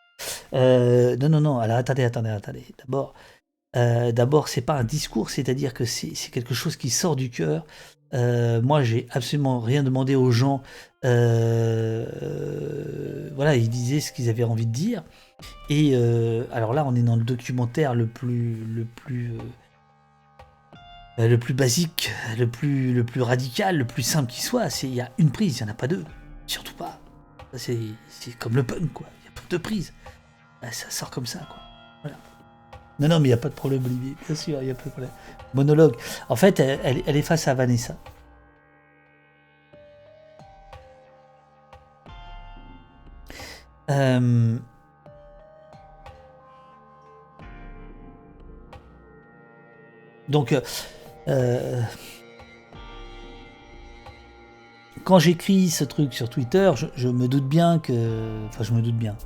Speaker 2: Non. Alors, attendez. D'abord, c'est pas un discours, c'est-à-dire que c'est quelque chose qui sort du cœur. Moi, j'ai absolument rien demandé aux gens. Voilà, ils disaient ce qu'ils avaient envie de dire. Et alors là, on est dans le documentaire le plus basique, le plus radical, le plus simple qui soit. Il y a une prise, il n'y en a pas 2. Surtout pas. C'est comme le punk, quoi. Il y a pas de prise. Ça sort comme ça, quoi. Voilà. Non, mais il n'y a pas de problème, Olivier. Bien sûr, il n'y a pas de problème. Monologue. En fait, elle est face à Vanessa. Donc, quand j'écris ce truc sur Twitter, je me doute bien que... Enfin, je me doute bien.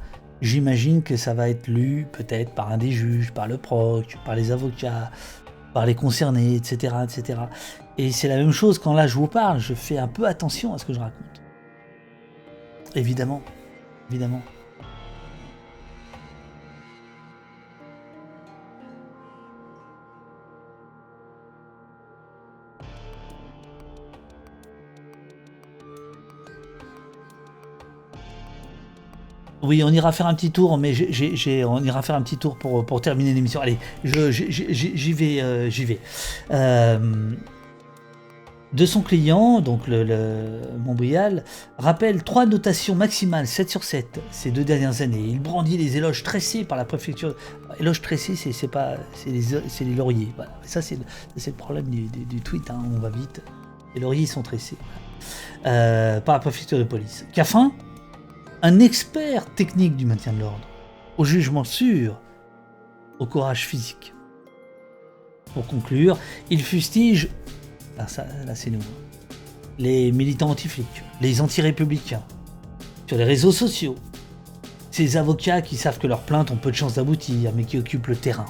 Speaker 2: J'imagine que ça va être lu peut-être par un des juges, par le proc, par les avocats, par les concernés, etc. etc. Et c'est la même chose quand là je vous parle, je fais un peu attention à ce que je raconte. Évidemment. Oui, on ira faire un petit tour, mais on ira faire un petit tour pour terminer l'émission. Allez, j'y vais. De son client, donc le Montbrial, rappelle 3 notations maximales, 7 sur 7, ces 2 dernières années. Il brandit les éloges tressés par la préfecture. Éloges tressés, c'est les lauriers. Voilà. Ça, c'est le problème du tweet, hein. On va vite. Les lauriers sont tressés. Par la préfecture de police. Cafin, un expert technique du maintien de l'ordre, au jugement sûr, au courage physique. Pour conclure, il fustige, là c'est nous, les militants anti-flics, les anti-républicains, sur les réseaux sociaux, ces avocats qui savent que leurs plaintes ont peu de chances d'aboutir, mais qui occupent le terrain.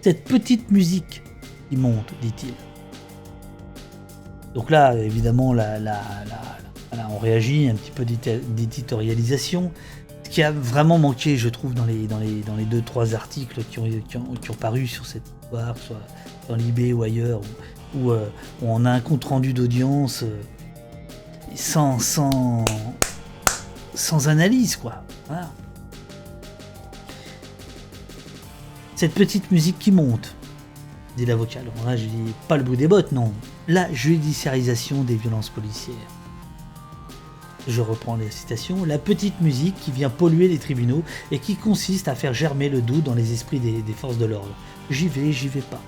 Speaker 2: Cette petite musique qui monte, dit-il. Donc là, évidemment, voilà, on réagit, un petit peu d'éditorialisation. Ce qui a vraiment manqué, je trouve, dans les 2-3 articles qui ont paru sur cette histoire, soit dans l'IB ou ailleurs, où on a un compte-rendu d'audience sans analyse, quoi. Voilà. Cette petite musique qui monte, dit l'avocat. Alors là, je dis pas le bout des bottes, non. La judiciarisation des violences policières. Je reprends les citations. La petite musique qui vient polluer les tribunaux et qui consiste à faire germer le doute dans les esprits des forces de l'ordre. J'y vais pas.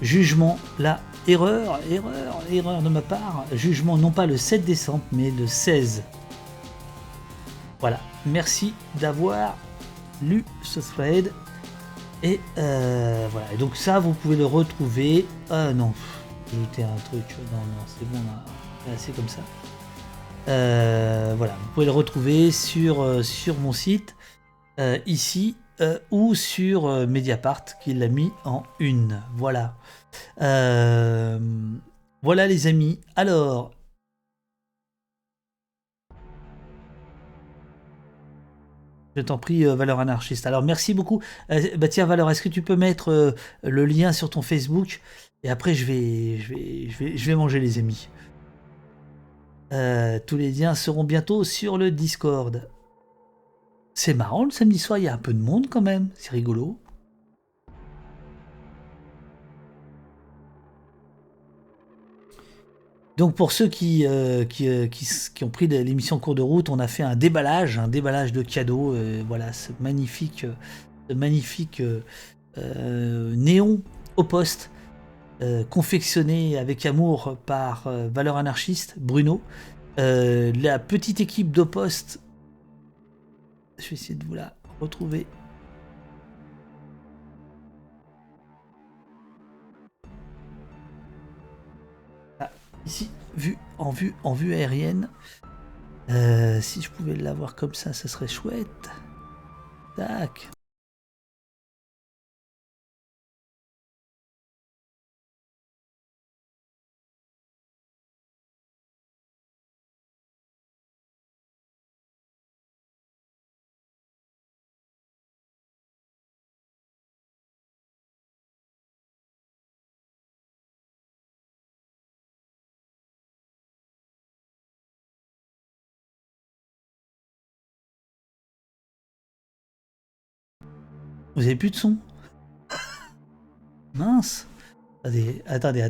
Speaker 2: Jugement, là, erreur de ma part. Jugement non pas le 7 décembre, mais le 16. Voilà. Merci d'avoir lu ce thread. Et voilà. Et donc ça, vous pouvez le retrouver. Non, ajouter un truc. Non, c'est bon, on a assez comme ça. Voilà, vous pouvez le retrouver sur mon site, ici, ou sur Mediapart, qui l'a mis en une. Voilà. Voilà les amis. Alors, je t'en prie, Valeur Anarchiste. Alors, merci beaucoup. Tiens, Valeur, est-ce que tu peux mettre le lien sur ton Facebook? Et après, je vais manger les amis. Tous les liens seront bientôt sur le Discord. C'est marrant, le samedi soir, il y a un peu de monde quand même. C'est rigolo. Donc pour ceux qui ont pris l'émission en cours de route, on a fait un déballage de cadeaux. Voilà, ce magnifique néon au poste, confectionné avec amour par Valeur Anarchiste, Bruno. La petite équipe de poste, je vais essayer de vous la retrouver. Ici, en vue aérienne. Si je pouvais l'avoir comme ça serait chouette. Tac. Vous avez plus de son? Mince. Attendez.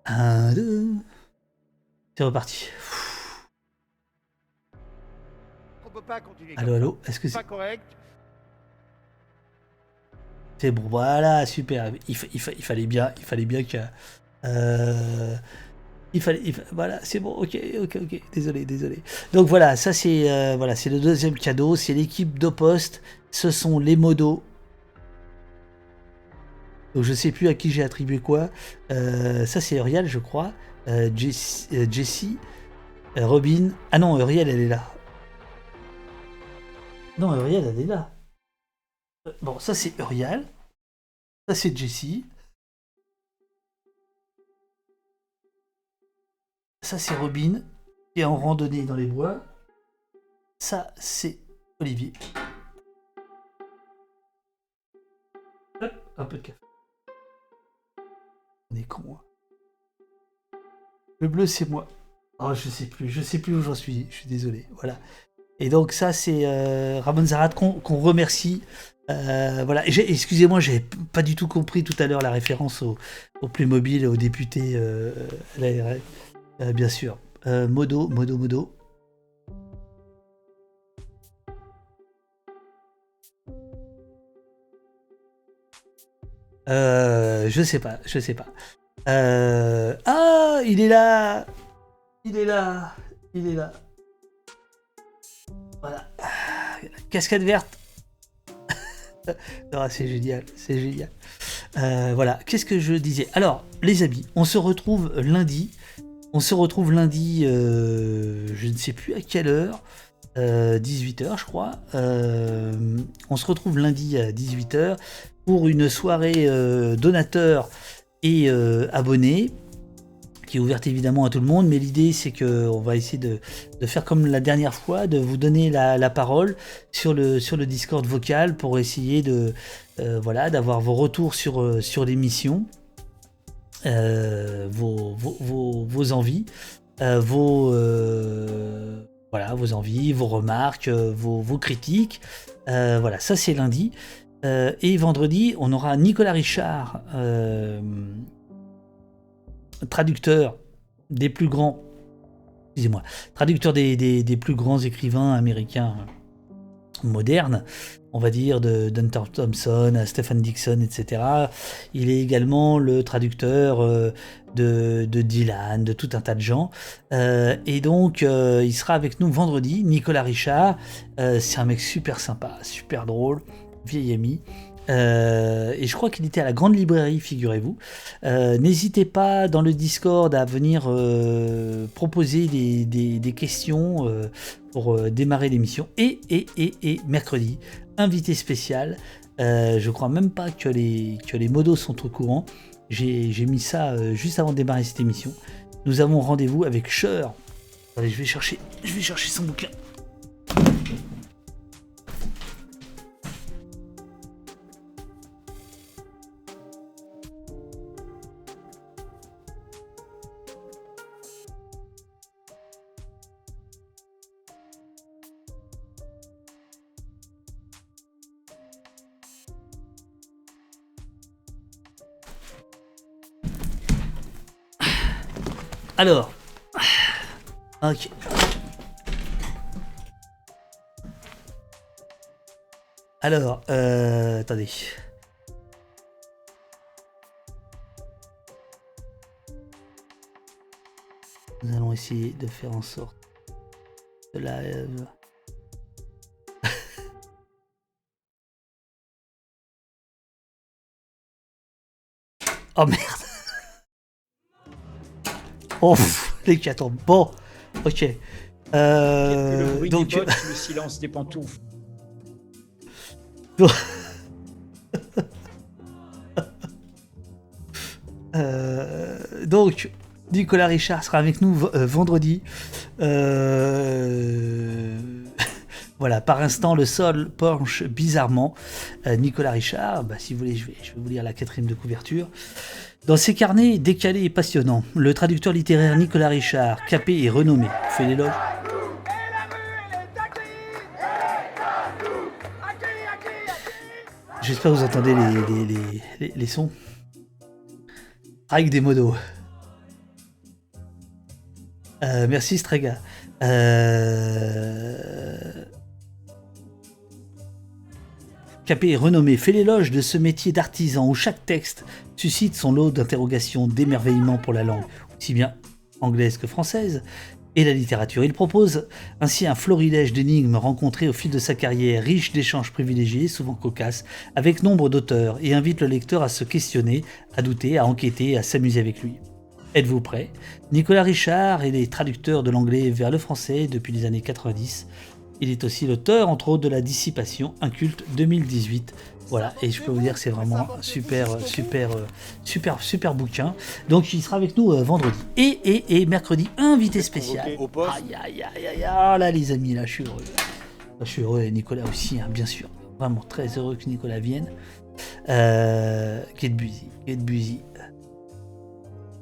Speaker 2: Un, deux. C'est reparti.
Speaker 4: On peut pas continuer.
Speaker 2: Allô, est-ce que c'est
Speaker 4: pas correct?
Speaker 2: C'est bon, voilà, super. Il fallait bien que... voilà, c'est bon, ok. Désolé. Donc voilà, ça c'est c'est le deuxième cadeau, c'est l'équipe de poste. Ce sont les modos. Donc je sais plus à qui j'ai attribué quoi. Ça c'est Uriel, je crois. Jessie, Robin. Ah non, Uriel, elle est là. Non, Uriel, elle est là. Bon, ça c'est Uriel. Ça c'est Jessie. Ça c'est Robin, qui est en randonnée dans les bois. Ça c'est Olivier. Hop, un peu de café. On est con. Le bleu c'est moi. Oh, je sais plus où j'en suis. Je suis désolé. Voilà. Et donc ça, c'est Ramon Zarat qu'on remercie. Voilà. Excusez-moi, j'ai pas du tout compris tout à l'heure la référence au Playmobil, au député LARF, bien sûr. Modo. Je sais pas. Ah, il est là. Voilà. Cascade verte. Ah, c'est génial. Voilà. Qu'est-ce que je disais? Alors, les amis, on se retrouve lundi. Je ne sais plus à quelle heure. 18h, je crois. On se retrouve lundi à 18h pour une soirée donateurs et abonnés, qui est ouverte évidemment à tout le monde, mais l'idée c'est qu'on va essayer de faire comme la dernière fois, de vous donner la parole sur le Discord vocal pour essayer d'avoir vos retours sur l'émission, vos envies, vos envies, vos remarques, vos critiques. Voilà, ça c'est lundi. Et vendredi, on aura Nicolas Richard, traducteur des plus grands écrivains américains modernes, on va dire, de Hunter Thompson à Stephen Dixon, etc. Il est également le traducteur de Dylan, de tout un tas de gens. Et donc, il sera avec nous vendredi. Nicolas Richard, c'est un mec super sympa, super drôle, vieil ami. Et je crois qu'il était à la Grande Librairie, figurez-vous. N'hésitez pas dans le Discord à venir proposer des questions pour démarrer l'émission. Et mercredi, invité spécial. Je crois même pas que les modos sont au courant. J'ai mis ça juste avant de démarrer cette émission. Nous avons rendez-vous avec Cher. Allez, je vais chercher son bouquin. Alors, ok. Alors, attendez. Nous allons essayer de faire en sorte de la... Oh merde. Oh, les tombent. Bon, ok.
Speaker 5: Le bruit
Speaker 2: Donc,
Speaker 5: des bottes, le silence des pantoufles.
Speaker 2: Donc, Nicolas Richard sera avec nous vendredi. Voilà, par instant, le sol penche bizarrement. Nicolas Richard, si vous voulez, je vais vous lire la 4e de couverture. Dans ses carnets décalés et passionnants, le traducteur littéraire Nicolas Richard, capé et renommé, fait l'éloge. J'espère que vous entendez les sons. Avec des modos. Merci Strega. Capé et renommé fait l'éloge de ce métier d'artisan où chaque texte suscite son lot d'interrogations, d'émerveillement pour la langue, aussi bien anglaise que française, et la littérature. Il propose ainsi un florilège d'énigmes rencontrées au fil de sa carrière, riche d'échanges privilégiés, souvent cocasses, avec nombre d'auteurs, et invite le lecteur à se questionner, à douter, à enquêter, à s'amuser avec lui. Êtes-vous prêts? Nicolas Richard est traducteur de l'anglais vers le français depuis les années 90. Il est aussi l'auteur, entre autres, de La Dissipation, un culte 2018. Voilà, et je peux vous dire que c'est vraiment super bouquin. Donc il sera avec nous vendredi. Et mercredi, invité spécial. Aïe, là les amis, là je suis heureux. Je suis heureux, et Nicolas aussi, hein, bien sûr. Vraiment très heureux que Nicolas vienne. Kate Busy.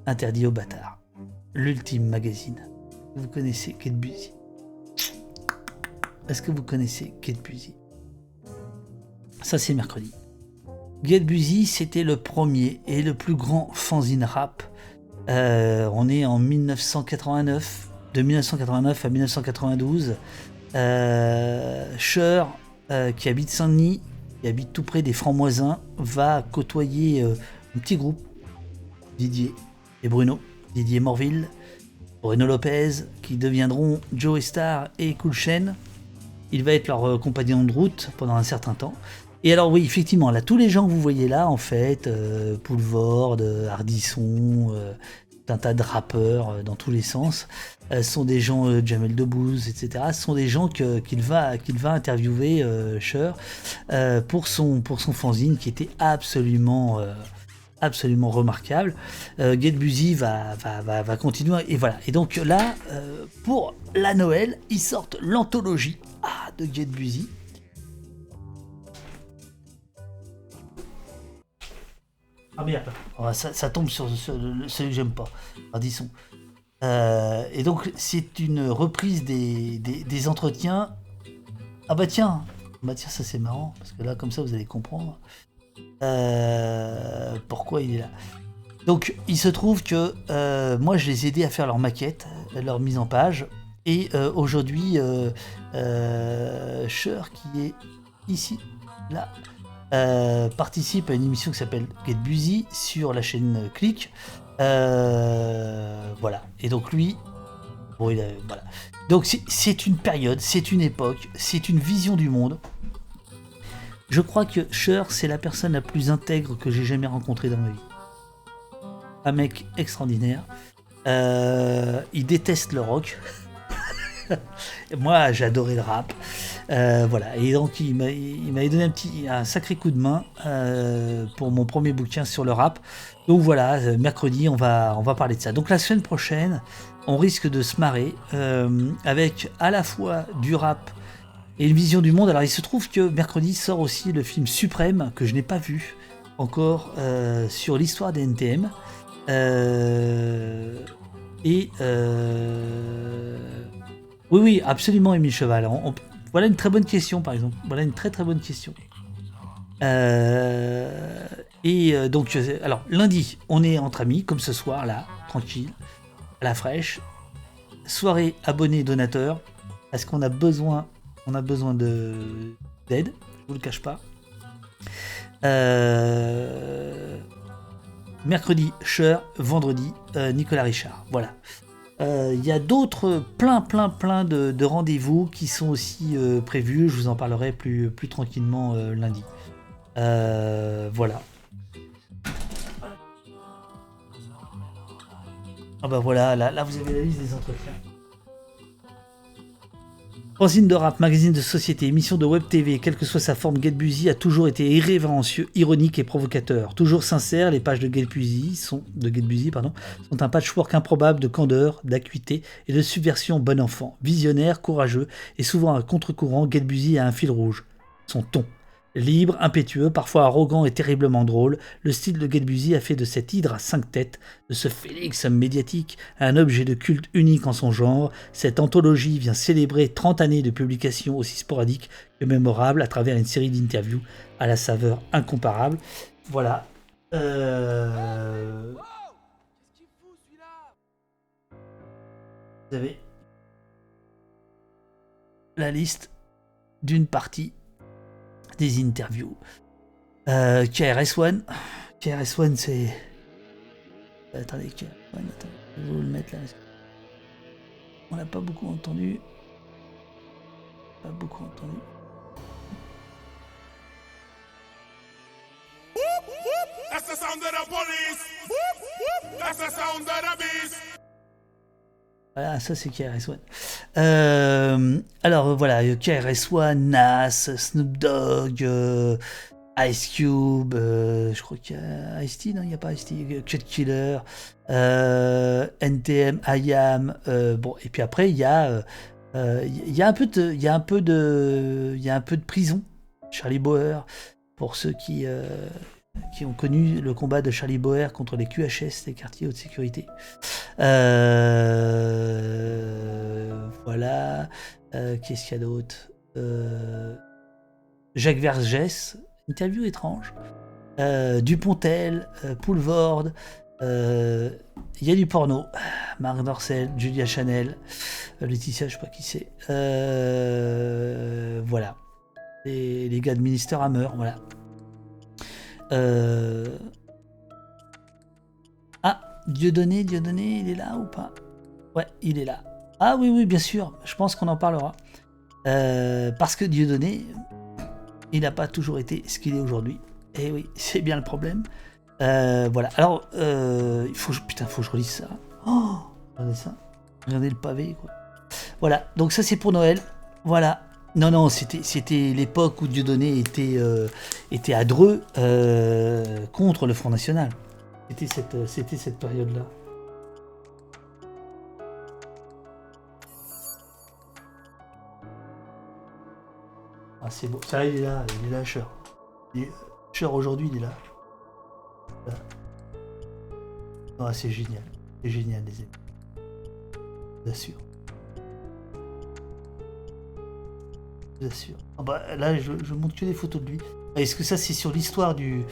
Speaker 2: Interdit aux bâtards. L'ultime magazine. Vous connaissez Kate Busy. est-ce que vous connaissez Get Busy? Ça, c'est mercredi. Get Busy, c'était le premier et le plus grand fanzine rap. On est en 1989. De 1989 à 1992. Cher, qui habite Saint-Denis, qui habite tout près des Francs-Moisins, va côtoyer un petit groupe, Didier et Bruno, Didier Morville, Bruno Lopez, qui deviendront Joey Star et Cool Chain. Il va être leur compagnon de route pendant un certain temps. Et alors oui, effectivement, là, tous les gens que vous voyez là, en fait, Poulvord, Hardisson, un tas de rappeurs dans tous les sens, sont des gens, Jamel Debbouze, etc. Ce sont des gens qu'il va interviewer, Cher, pour son fanzine qui était absolument remarquable. Get Busy va continuer, et voilà. Et donc là, pour la Noël, ils sortent l'anthologie de Get Busy. Ah merde, ça tombe sur celui que j'aime pas, Ardisson. Et donc c'est une reprise des entretiens. Ah bah tiens, ça c'est marrant, parce que là comme ça vous allez comprendre pourquoi il est là. Donc il se trouve que moi je les ai aidés à faire leur maquette, leur mise en page, et aujourd'hui Cher, qui est ici, là, participe à une émission qui s'appelle Get Busy sur la chaîne Click. Voilà. Et donc lui, bon, voilà. Donc c'est une période, c'est une époque, c'est une vision du monde. Je crois que Cher, c'est la personne la plus intègre que j'ai jamais rencontrée dans ma vie. Un mec extraordinaire. Il déteste le rock. Moi, j'adorais le rap. Voilà. Et donc, il m'avait donné un sacré coup de main pour mon premier bouquin sur le rap. Donc voilà, mercredi, on va parler de ça. Donc la semaine prochaine, on risque de se marrer avec à la fois du rap et une vision du monde. Alors, il se trouve que mercredi sort aussi le film Suprême, que je n'ai pas vu encore, sur l'histoire des NTM. Oui, absolument, Émile Cheval. Voilà une très bonne question, par exemple. Voilà une très très bonne question. Donc, alors, lundi, on est entre amis, comme ce soir, là, tranquille, à la fraîche. Soirée abonnés donateurs, parce qu'on a besoin d'aide, je vous le cache pas. Mercredi, Cher, vendredi, Nicolas Richard. Voilà. Il y a d'autres, plein de rendez-vous qui sont aussi prévus. Je vous en parlerai plus tranquillement lundi. Voilà. Ah bah voilà, là vous avez la liste des entretiens. Fanzine de rap, magazine de société, émission de web TV, quelle que soit sa forme, Get Busy a toujours été irrévérencieux, ironique et provocateur. Toujours sincère, les pages de Get Busy sont un patchwork improbable de candeur, d'acuité et de subversion bon enfant. Visionnaire, courageux et souvent à contre-courant, Get Busy a un fil rouge, son ton. Libre, impétueux, parfois arrogant et terriblement drôle, le style de Get Busy a fait de cette hydre à 5 têtes, de ce Félix médiatique, un objet de culte unique en son genre. Cette anthologie vient célébrer 30 années de publications aussi sporadiques que mémorables à travers une série d'interviews à la saveur incomparable. Voilà. Vous avez la liste d'une partie des interviews. KRS-One, c'est... Attendez, KRS-One, je vais vous le mettre là. On l'a pas beaucoup entendu.
Speaker 6: That's the sound of the police. That's the sound of the beast.
Speaker 2: Voilà, ça c'est KRS-One. Alors voilà, KRS-One, Nas, Snoop Dogg, Ice Cube, je crois qu'il y a Ice-T, non, il n'y a pas Ice-T, Cut Killer, NTM, IAM, bon, et puis après il y a un peu de prison, Charlie Bauer, pour ceux qui ont connu le combat de Charlie Bauer contre les QHS, les quartiers haute sécurité. Voilà. Qu'est-ce qu'il y a d'autre ? Jacques Vergès, interview étrange. Dupontel, Poulvord, il y a du porno. Marc Dorcel, Julia Chanel, Laetitia, je sais pas qui c'est. Voilà. Les gars de Minister Hammer, voilà. Ah, Dieudonné, il est là ou pas? Ouais, il est là. Ah oui, bien sûr, je pense qu'on en parlera. Parce que Dieudonné, il n'a pas toujours été ce qu'il est aujourd'hui. Et oui, c'est bien le problème. Voilà, alors, faut que je relise ça. Oh, regardez ça. Regardez le pavé, quoi. Voilà, donc ça c'est pour Noël. Voilà. Non, c'était l'époque où Dieudonné était à Dreux contre le Front National. C'était cette période-là. Ah, c'est beau. Ça, il est là, Cher. Cher aujourd'hui, il est là. Ah, c'est génial. C'est génial, les amis. Je vous assure. Je vous assure. Ah bah, là, je montre que des photos de lui. Est-ce que ça, c'est sur l'histoire du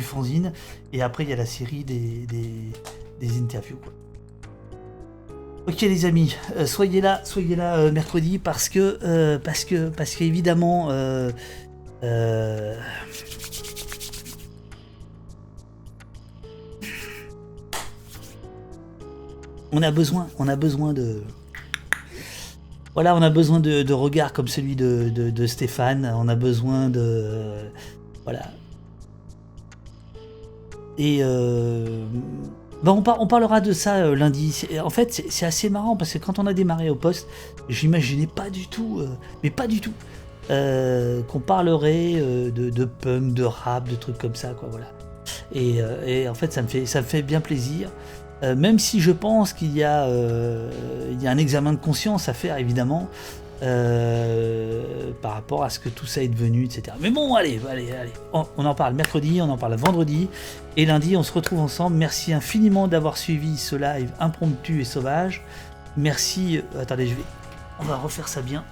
Speaker 2: fanzine. Et après, il y a la série des interviews, quoi. Ok les amis, soyez là mercredi parce que évidemment on a besoin de voilà, on a besoin de regards comme celui de Stéphane, on a besoin de voilà. Et on parlera de ça lundi. En fait, c'est assez marrant parce que quand on a démarré au poste, j'imaginais pas du tout, qu'on parlerait de punk, de rap, de trucs comme ça, quoi, voilà. Et en fait, ça me fait bien plaisir. Même si je pense qu'il y a un examen de conscience à faire, évidemment, par rapport à ce que tout ça est devenu, etc. Mais bon, allez. On en parle mercredi, on en parle vendredi, et lundi, on se retrouve ensemble. Merci infiniment d'avoir suivi ce live impromptu et sauvage. Merci. Attendez, on va refaire ça bien.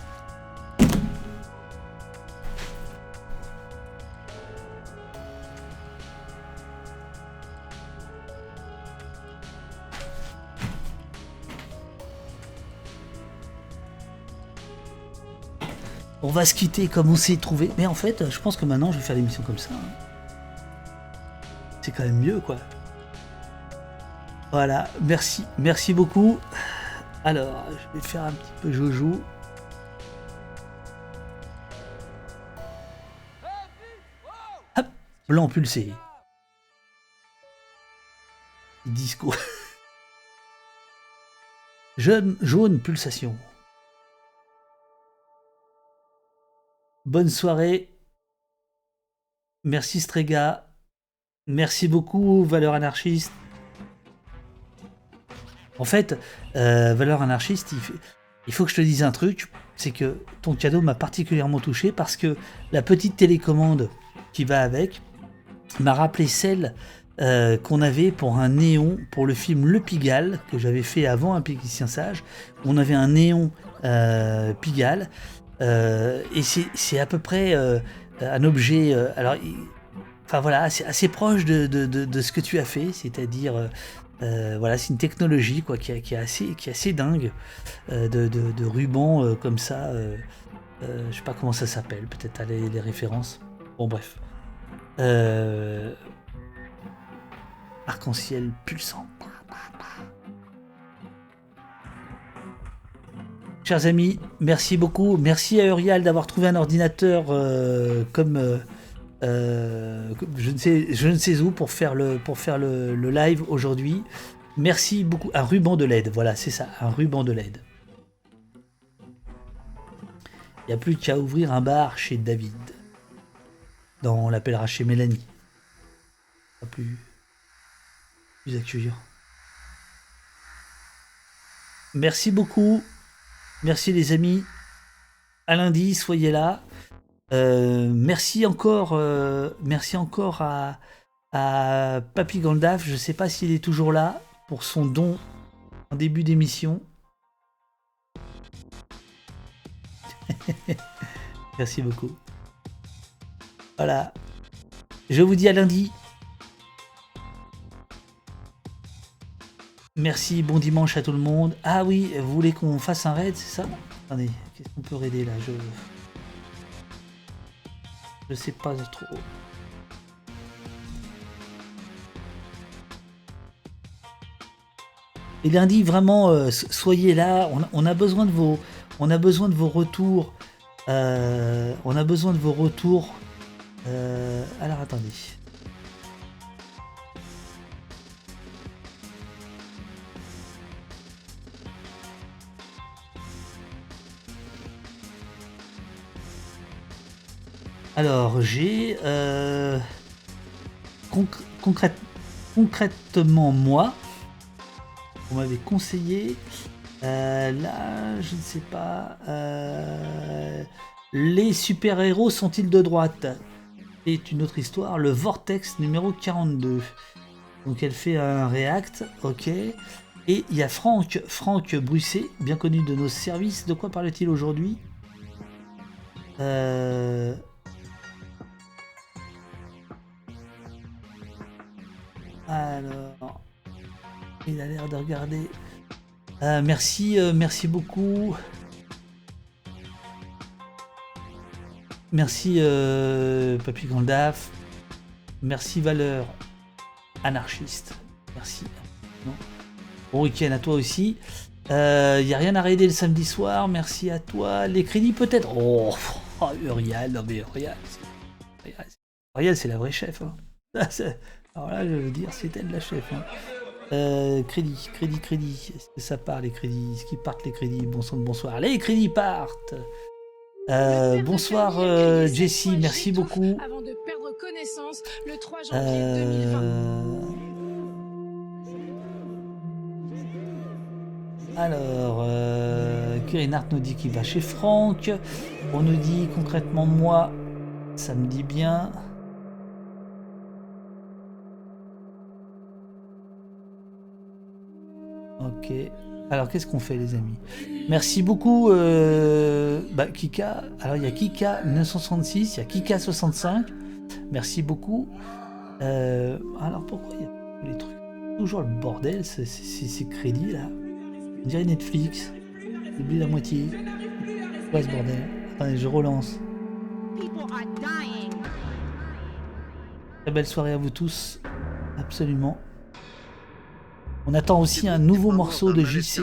Speaker 2: On va se quitter comme on s'est trouvé. Mais en fait, je pense que maintenant, je vais faire l'émission comme ça. C'est quand même mieux, quoi. Voilà, merci beaucoup. Alors, je vais faire un petit peu joujou. Hop, blanc pulsé. Disco. Jaune pulsation. Bonne soirée. Merci Strega. Merci beaucoup Valeur Anarchiste. En fait, Valeur Anarchiste, il faut que je te dise un truc, c'est que ton cadeau m'a particulièrement touché parce que la petite télécommande qui va avec m'a rappelé celle qu'on avait pour un néon pour le film Le Pigalle que j'avais fait avant Un Péquicien Sage. On avait un néon Pigalle. Et c'est à peu près un objet. Voilà, assez proche de ce que tu as fait, c'est-à-dire voilà, c'est une technologie quoi qui est assez dingue de rubans comme ça. Je sais pas comment ça s'appelle, peut-être à les références. Bon bref, arc-en-ciel pulsant. Chers amis, merci beaucoup. Merci à Urial d'avoir trouvé un ordinateur comme je ne sais où pour faire le live aujourd'hui. Merci beaucoup. Un ruban de LED, voilà, c'est ça, un ruban de LED. Il n'y a plus qu'à ouvrir un bar chez David. On l'appellera chez Mélanie. Pas plus accueillant. Merci beaucoup. Merci les amis. À lundi, soyez là. Merci encore à Papy Gandalf. Je ne sais pas s'il est toujours là pour son don en début d'émission. Merci beaucoup. Voilà. Je vous dis à lundi. Merci, bon dimanche à tout le monde. Ah oui, vous voulez qu'on fasse un raid, c'est ça? Attendez, qu'est-ce qu'on peut raider là? Je sais pas trop. Et lundi, vraiment, soyez là. On a besoin de vos retours. On a besoin de vos retours. Alors attendez. Alors j'ai concrètement moi, on m'avait conseillé là, je ne sais pas, les super-héros sont-ils de droite? C'est une autre histoire, le Vortex numéro 42. Donc elle fait un react, ok. Et il y a Franck Brusset, bien connu de nos services. De quoi parle-t-il aujourd'hui? Alors, il a l'air de regarder. Merci beaucoup. Merci Papy Gandalf. Merci Valeur Anarchiste. Merci. Non. Bon week-end à toi aussi. Y a rien à raider le samedi soir. Merci à toi. Les crédits peut-être. Oh, Uriel, non mais Uriel, c'est la vraie chef. Hein. Alors là, je veux dire, c'est elle la chef. Hein. Crédit. Est-ce que ça part les crédits? Est-ce qu'ils partent les crédits? Bonsoir. Les crédits partent. Bonsoir Jessie, merci beaucoup.
Speaker 7: Avant de perdre connaissance le 3 janvier 2020.
Speaker 2: Alors, Kirinart nous dit qu'il va chez Franck. On nous dit concrètement moi, ça me dit bien. Ok. Alors qu'est-ce qu'on fait les amis? Merci beaucoup Kika. Alors il y a Kika 966, il y a Kika 65. Merci beaucoup. Alors pourquoi il y a tous les trucs? Toujours le bordel, ces crédits là. On dirait Netflix. J'oublie la moitié. C'est quoi ce bordel? Attendez, je relance. Très belle soirée à vous tous. Absolument. On attend aussi un nouveau morceau de JC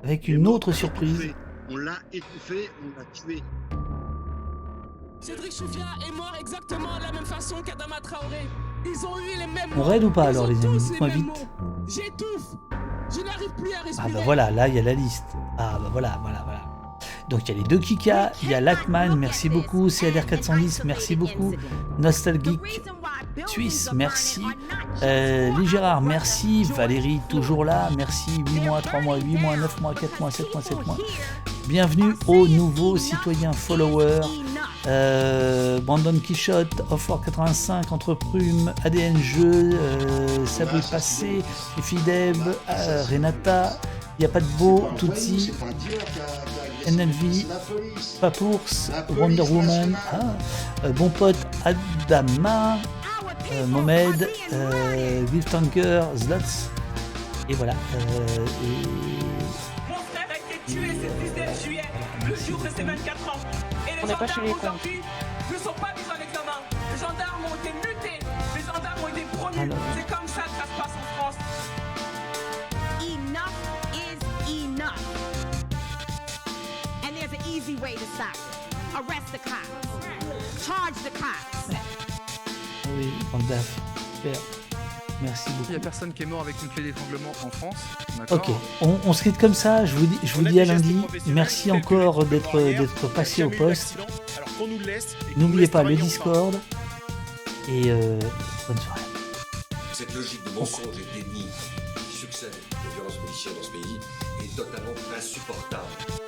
Speaker 2: avec une autre surprise.
Speaker 4: On l'a étouffé, on l'a tué.
Speaker 8: Cédric Chouviat est mort exactement de la même façon qu'Adama Traoré. Ils ont eu les mêmes
Speaker 2: On raid ou pas alors les amis? Dites-moi vite.
Speaker 8: J'étouffe. Je n'arrive plus à respirer.
Speaker 2: Ah bah voilà, là il y a la liste. Ah bah voilà. Donc il y a les deux Kika, il y a Lachman, merci beaucoup, CLR410, merci beaucoup, Nostalgique Suisse, merci, Lee Gérard, merci, Valérie, toujours là, merci, 8 mois, 3 mois, 8 mois, 9 mois, 4 mois, 7 mois, 7 mois. Bienvenue aux nouveaux citoyens followers, Brandon Quichotte, Off-War 85, Entre Prumes, ADN Jeux, Sabri Passé, Fideb, Renata, il n'y a pas de beau, Tutsi, NLV, Papours, Wonder Woman, bon pote Adama, Mohamed, Giltanker, Zlots, et voilà.
Speaker 8: Mon frère a été tué ce 19 juillet, le jour de ses 24 ans. Et les gendarmes aujourd'hui ne sont pas mis en examen. Les gendarmes ont été mutés, les gendarmes ont été promus. C'est comme ça que ça se passe en France.
Speaker 9: Enough is enough. And there's an easy way to stop it. Arrest the cops. Charge the cops.
Speaker 2: Oui, en DAF. Super. Merci beaucoup.
Speaker 10: Il n'y a personne qui est mort avec une clé d'étranglement en France.
Speaker 2: Ok, on se quitte comme ça. Je vous dis à lundi. Merci encore d'être passé au poste. N'oubliez pas le Discord. Et bonne soirée.
Speaker 11: Cette logique de mensonge et déni qui succède aux violences policières dans ce pays est totalement insupportable.